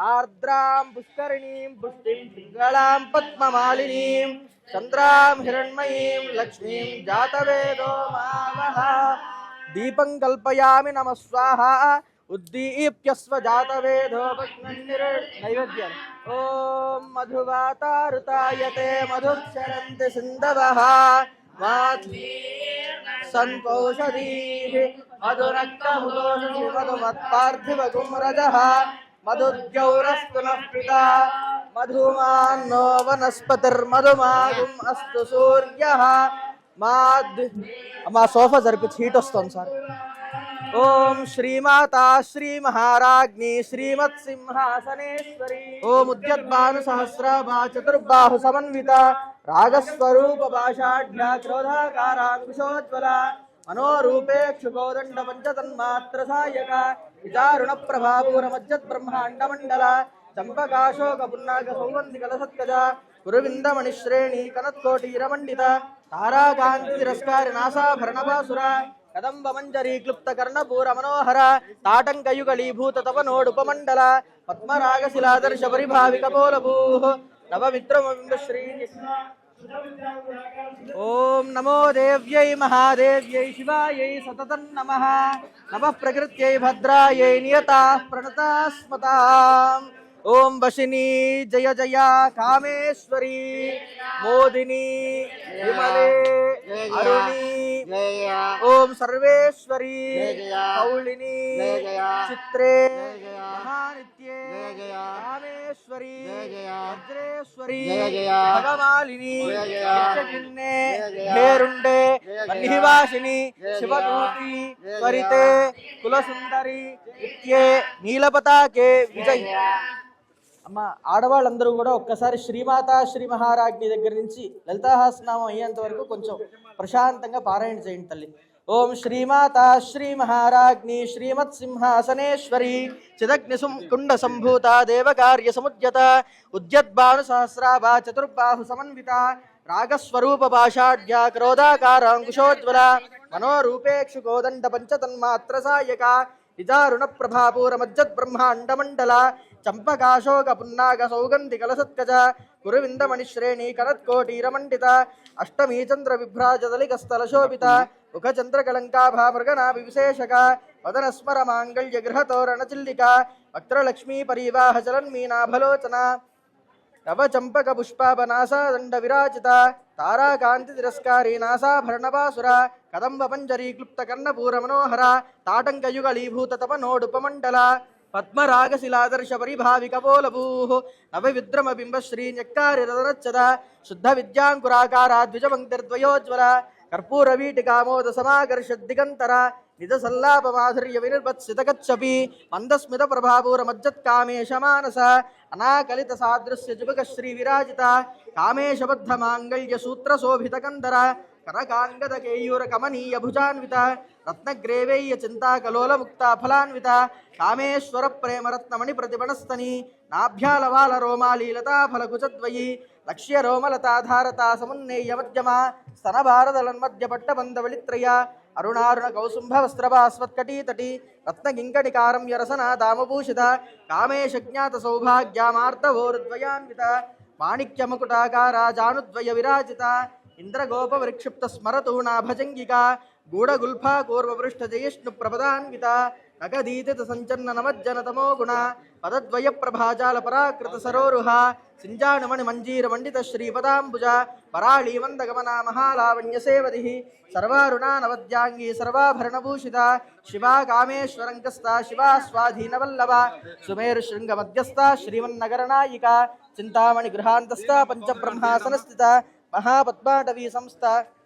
आर्द्रां पुष्करिणीं पुष्टिं पिङ्गलां पद्ममालिनीं चन्द्रां हिरण्मयीं लक्ष्मीं जातवेदो मावः दीपं कल्पयामि नमः स्वाहा उद्दीप्यस्व जातवेदो नैवेद्यम् ओम मधुवातारुतायते मधुक्षरन्ति सिन्धवः संपौषधीः मधुरक्तमुदोषि मधुमत्पार्थिवगुम्रजः मधुद्यौरस्तु नः पिता मधुमान्नो वनस्पतिर्मधुमागुम् अस्तु सूर्यः మా సోఫా జరిపి హీట్ వస్తుంది సార్. ఓం శ్రీమాతా శ్రీ మహారాజ్ఞి శ్రీమత్సింహాసనేశ్వరి ఓం ఉద్యద్భాను సహస్రభా చతుర్బాహు సమన్విత రాగస్వరూప భాషాఢ్య క్రోధాకారాంకుశోజ్వల మనోరూపేక్షుకోదండ పంచతన్మాత్ర సాయక విచారుణ ప్రభాపూర మజ్జత్ బ్రహ్మాండ మండల చంపకాశోక పున్నాగ సౌగంధి కలసత్కజ గురువిందమణిశ్రేణి కనత్కోటీరమండిత తారాకాంతి తిరస్కారి నాసాభరణపాసుర కదంబ మంజరీ క్లుప్త కర్ణపూర మనోహర తాటంకయుగళీభూత తపనోడుపమండల పద్మరాగశిలాదర్శ పరిభావిక పోలభూ నవమిత్రమశ్రీ. ఓం నమో దేవ్యై మహాదేవ్యై శివాయై సతతం నమః. నమః ప్రకృత్యై భద్రాయై నియతాః ప్రణతాస్మతాం. ఓం వశిని జయ జయ కామేశ్వరి మోదిని విమలే అరుణి ఓం సర్వేశ్వరి కౌళిని చిత్రే మహానిత్యే కామేశ్వరి వజ్రేశ్వరి భగమాలిని చిన్నే హేరుండే వన్నివాసిని శివదూతి త్వరితే కులసుందరి ఇత్యే నీలపతాకే విజయ్. అమ్మ ఆడవాళ్ళందరూ కూడా ఒక్కసారి శ్రీమాత శ్రీ మహారాజ్ఞి దగ్గర నుంచి లలితాహాసనామం అయ్యేంత వరకు కొంచెం ప్రశాంతంగా పారాయణ చేయండి తల్లి. ఓం శ్రీమాత శ్రీ మహారాజ్ఞి శ్రీమత్సింహాసనేశ్వరి చిదగ్ని కుండ సంభూత దేవకార్య సముద్యత ఉద్యద్భాను సహస్రాభా చతుర్బాహు సమన్విత రాగస్వరూప భాషాఢ్య క్రోధాకారాంకుశోజ్వల మనోరూపేక్షు కోదండ పంచతన్మాత్ర సాయక విచారుణ ప్రభాపూర మజ్జత్ బ్రహ్మాండ మండల చంపకాశోక పున్నాగ సౌగంధి కలసత్కజ గురువిందమణిశ్రేణి కనత్కోటీరమండిత అష్టమీ చంద్ర విభ్రాజదలికస్థల శోభిత ముఖచంద్రకలంకాభా మృగనాభి విశేషక వదనస్మర మాంగళ్య గృహతోరణ చిల్లిక వక్త్రలక్ష్మీ పరీవాహ చలన్మీనాభలోచన నవ చంపక పుష్పాపనాసాదండ విరాజిత తారాకాంతి తిరస్కారీ నాసాభరణపాసుర కదంబ పంజరీ క్లుప్త కర్ణపూర మనోహర తాటంకయుగళీభూత తపనోడుపమండల పద్మరాగశిలాదర్శ పరిభావిక పోలభూ నవవిద్రమ బింబశ్రీ న్యక్కారి రదనచ్చద శుద్ధ విద్యాంకురాకార ద్విజపంక్తిర్ద్వయోజ్వల కర్పూర వీటికామోద సమాకర్ష దిగంతర నిజ సల్లాప మాధుర్య వినిర్వత్సితగచ్చపి మందస్మిత ప్రభాపూర మజ్జత్కామేశ మానస అనాకలిత సాదృశ్య జుబక శ్రీ విరాజిత కామేశబద్ధ మాంగళ్య సూత్ర శోభిత కందర కనకాంగద కేయూర కమనీయ భుజాన్విత రత్నగ్రేవేయ్య చింతాకలోల ముక్త ఫలాన్విత కామేశ్వర ప్రేమరత్నమణి ప్రతిపణస్తని నాభ్యాలవాల రోమాలీలతా ఫలకుచద్వయి లక్ష్య రోమలతాధారతా సమున్నేయ మధ్యమ స్తనభారదలన్మధ్య పట్టబంధవళిత్రయ అరుణారుణ కౌసుంభ వస్త్రభాస్వత్కటీతటి రత్నకింకటికారం యరసన దామభూషిత కామేశ జ్ఞాత సౌభాగ్యమార్తవోరుద్వయాన్విత మాణిక్యముకుటాకార జానుద్వయ విరాజిత ఇంద్రగోప విక్షిప్త స్మరతూణా భజంగిక గూఢగుల్ఫా కూర్వపృష్ఠ జయిష్ణు ప్రపదాన్విత నగదీతిత సంచన్న నమజ్జన తమో గుణ పదద్వయ ప్రభాజాల పరాకృత సరోరుహ సింజానుమణి మంజీర మండిత శ్రీపదాంబుజ పరాళీ వందగమనా మహాలావణ్య సేవది సర్వారుణా నవద్యాంగీ సర్వాభరణభూషిత శివా కామేశ్వరంకస్థ శివా స్వాధీనవల్లభ సుమేరు శృంగ మధ్యస్థ శ్రీమన్నగరనాయిక చింతామణి గృహాంతస్థ పంచబ్రహ్మాసనస్థిత మహాపద్మాటవీ సంస్థ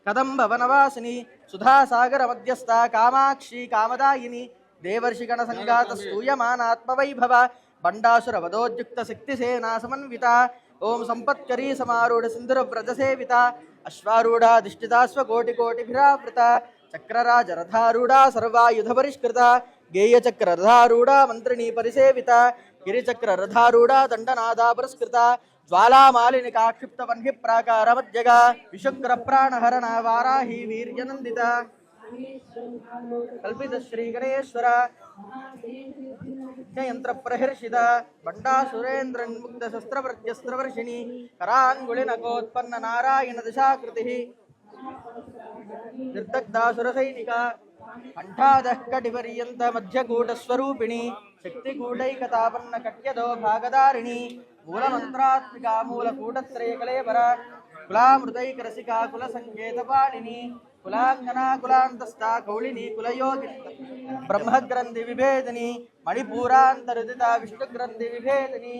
కదంబ వనవాసిని సుధాసాగర మధ్యస్థ కామాక్షి కామదాయిని దేవర్షిగణ సంగాత స్తూయమానాత్మవైభవ బండాసుర వదోద్యుక్త శక్తిసేనా సమన్విత ఓం సంపత్కరీ సమారూఢ సింధుర వ్రజ సేవిత అశ్వారూఢ దిష్టితాస్వకోటికోటిభిరావృత చక్రరాజ రథారూఢ సర్వాయుధ పరిష్కృత గేయచక్ర రథారూఢ మంత్రిణీ పరిసేవిత గిరిచక్ర రథారూఢ దండనాదా పురస్కృత జ్వాలామాలిని కాక్షిప్త వన్హి ప్రాకార మధ్యగ విశుక్ర ప్రాణహరణ వారాహి వీర్యనందిత కల్పిత శ్రీ గణేశ్వర యంత్ర ప్రహర్షిత బండాసురేంద్రన్ముక్త శస్త్రవర్షిణి కరాంగుళినకోత్పన్న నారాయణ దిశాకృతి నిర్దగ్ధాసుర సైనిక కంఠాదః కటిపర్యంత మధ్యకూటస్వరూపిణి శక్తికూటైకతాపన్న కట్యదో భాగదారిణి మూలమంత్రాత్మికా మూలకూటత్రయకలేవర కులామృతైకరసికా కుల సంకేతపాణిని కులాంగనా కులాంతస్థా కౌళిని కులయోగి బ్రహ్మగ్రంథి విభేదిని మణిపూరాంతరుదిత విష్ణుగ్రంథి విభేదిని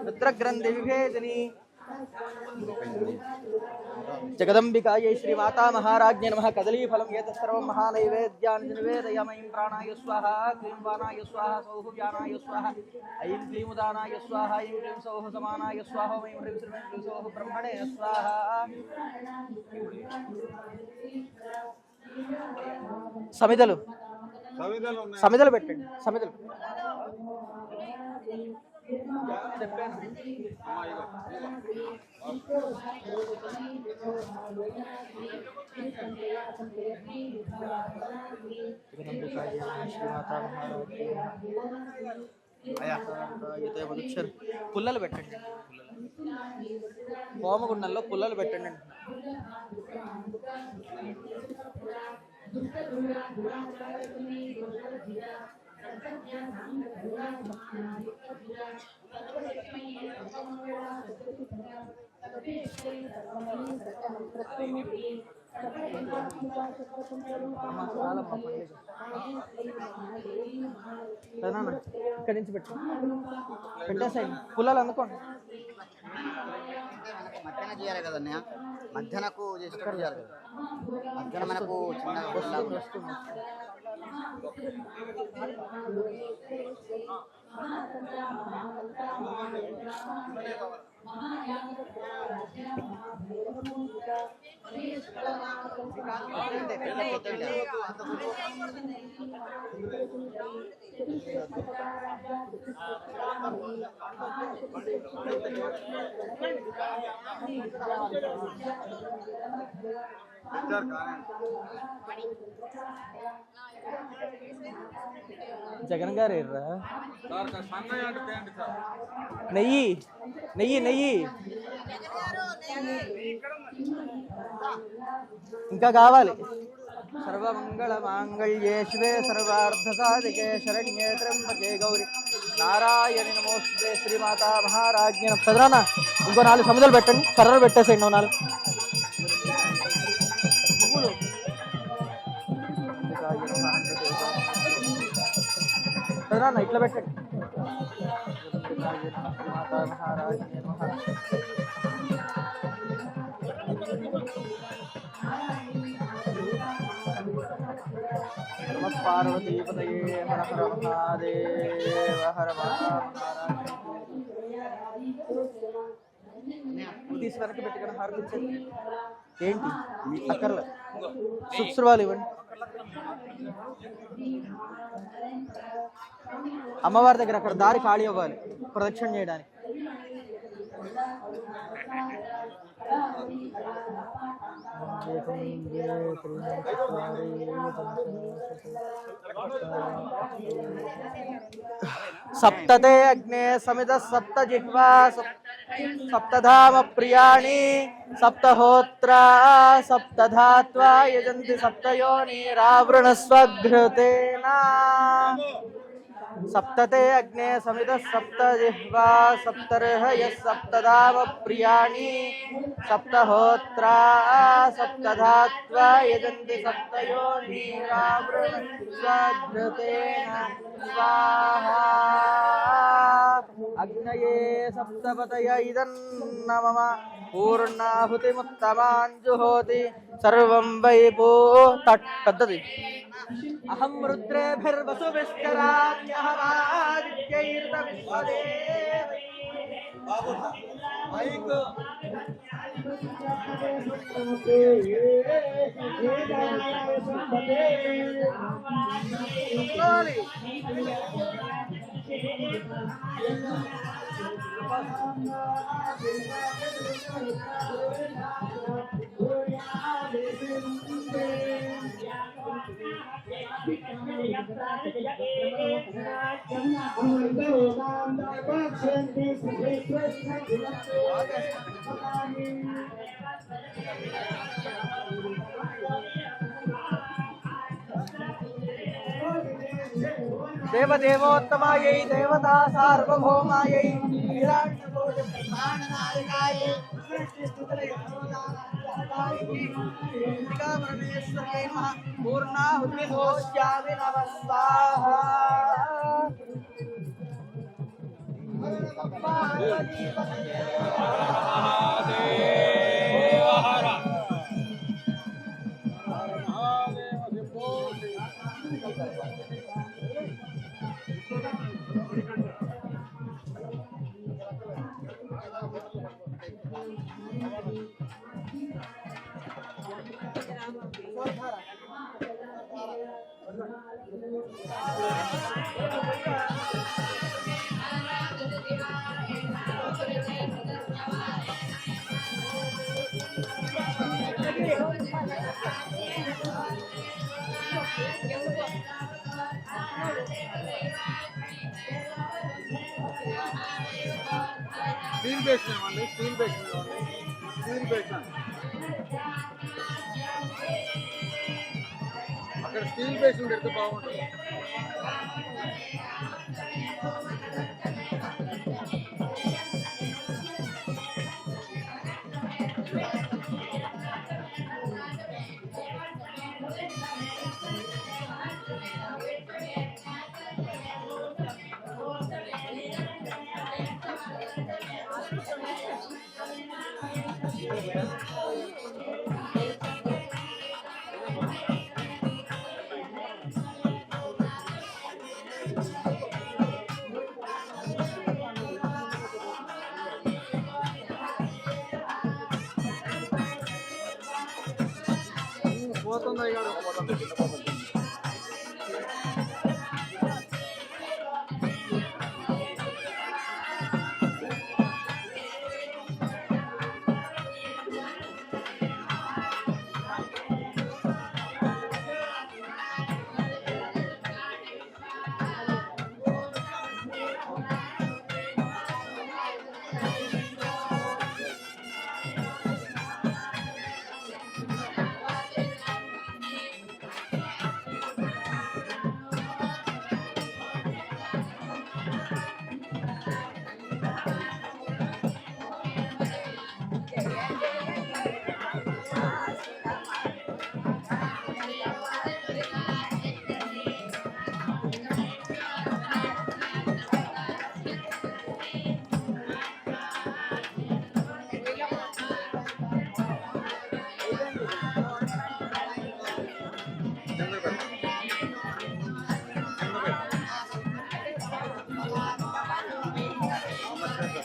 రుద్రగ్రంథి విభేదిని జగదంబికాయై శ్రీ మాతా మహారాజ్ఞ నమః కదలీఫలం ఏతత్సర్వం మహానైవేద్యాన్ని నివేదయామయం ప్రాణాయ స్వాహ క్లీం వానాయ స్వాహ సౌః వ్యానాయ స్వాహ ఐం క్లీం ఉదానాయ స్వాహ ఐం క్లీం సౌః సమానాయ స్వాహ ఐం హ్రీం శ్రీం క్లీం సౌః బ్రహ్మణే స్వాహ. సమిదలు సమిదలు పెట్టండి. సమిదలు పుల్లలు పెట్టండి. హోమగుండంలో పుల్లలు పెట్టండి. ఇక్కడి నుంచి పెట్టేసాయి పుల్లలు అందుకోండి. మధ్యాహ్నం చేయాలి కదా అన్నయ్య, మధ్యాహ్నకు చేసేటప్పుడు చేయాలి కదా. మధ్యాహ్నం మనకు చిన్న జగన్ గారు నెయ్యి నెయ్యి నెయ్యి ఇంకా కావాలి. సర్వమంగళ మాంగళ్యే శివే సర్వార్థ సాధికే శరణ్యే త్ర్యంబకే గౌరి నారాయణి నమోస్తుతే శ్రీమాతా మహారాజ్ఞ. చదరానా ఇంకో 4 సమిదలు పెట్టండి. కర్రలు పెట్టేసేయండి. 4 చదరానా ఇట్లా పెట్టండి. మాతా మహారాజ్ఞ పార్వతీపతయే హర హర మహాదేవ హర తీసి వెనక్కి పెట్టుకుని హారతించండి. ఏంటి అక్కర్ల శుశ్రువాలు ఇవ్వండి. అమ్మవారి దగ్గర అక్కడ దారి ఖాళీ అవ్వాలి ప్రదక్షిణ చేయడానికి. సప్తతే అగ్నే సమిత సప్త జిహ్వా సప్తధామ ప్రియాణి సప్తహోత్రా సప్తధాత్వా యజంతి సప్తయోనిరావృణస్వఘృతేనా. సప్తతే అగ్నే సమిత సప్త జిహ్వా సప్తర్హయ సప్తధామ ప్రియాణి సప్తహోత్రా సప్తధాత్వా యజంతి సప్తయోనిరావృణస్వఘృతేన స్వాహా. అగ్నయే సప్తపతయ ఇదన్న మమ పూర్ణాహుతిముత్తమాంజుహోతి సర్వం వై తట్ పెద్దది. అహం దేవదేవోత్తమాయై దేవతా సార్వభౌమాయై హిరణ్యకోటి బ్రహ్మాండ నాయకాయై परमेश्वर्यै नमः पूर्णाहुति घोष्यामि नमः स्वाहा స్టీల్ బేషన్ ఇవ్వండి, స్టీల్ బేషన్ ఇవ్వండి, స్టీల్ బేషన్ అక్కడ స్టీల్ బేషన్ పెడితే బాగుంటుంది. పోతుంది అయ్యాడు, పోతుంది.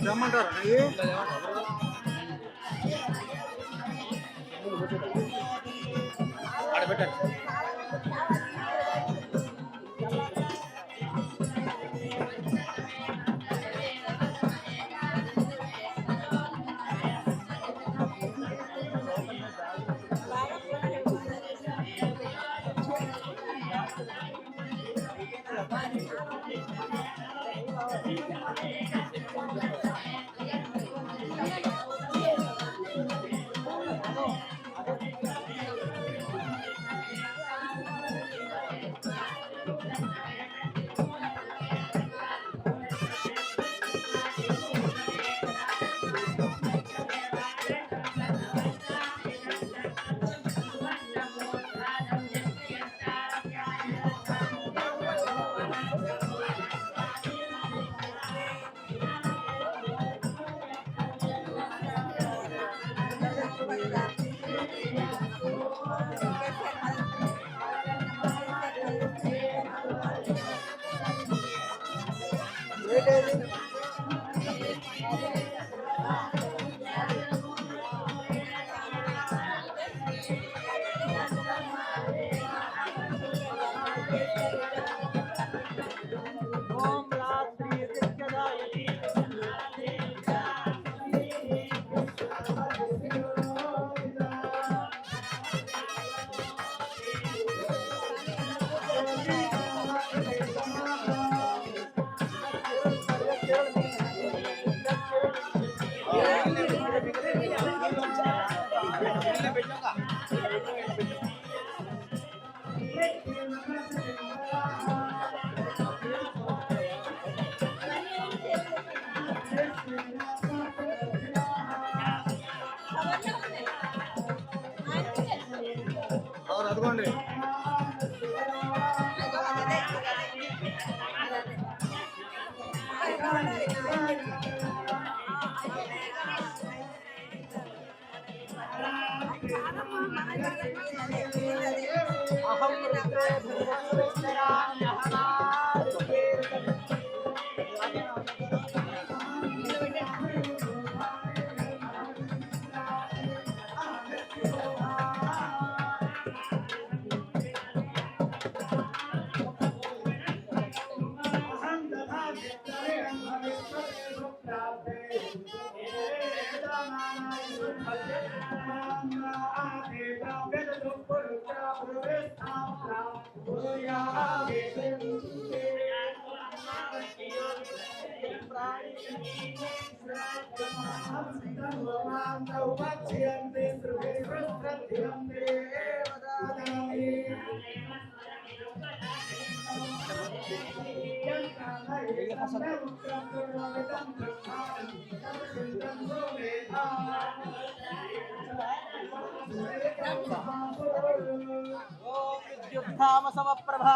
తెమ్మంటారా నెయ్యి? ప్రభా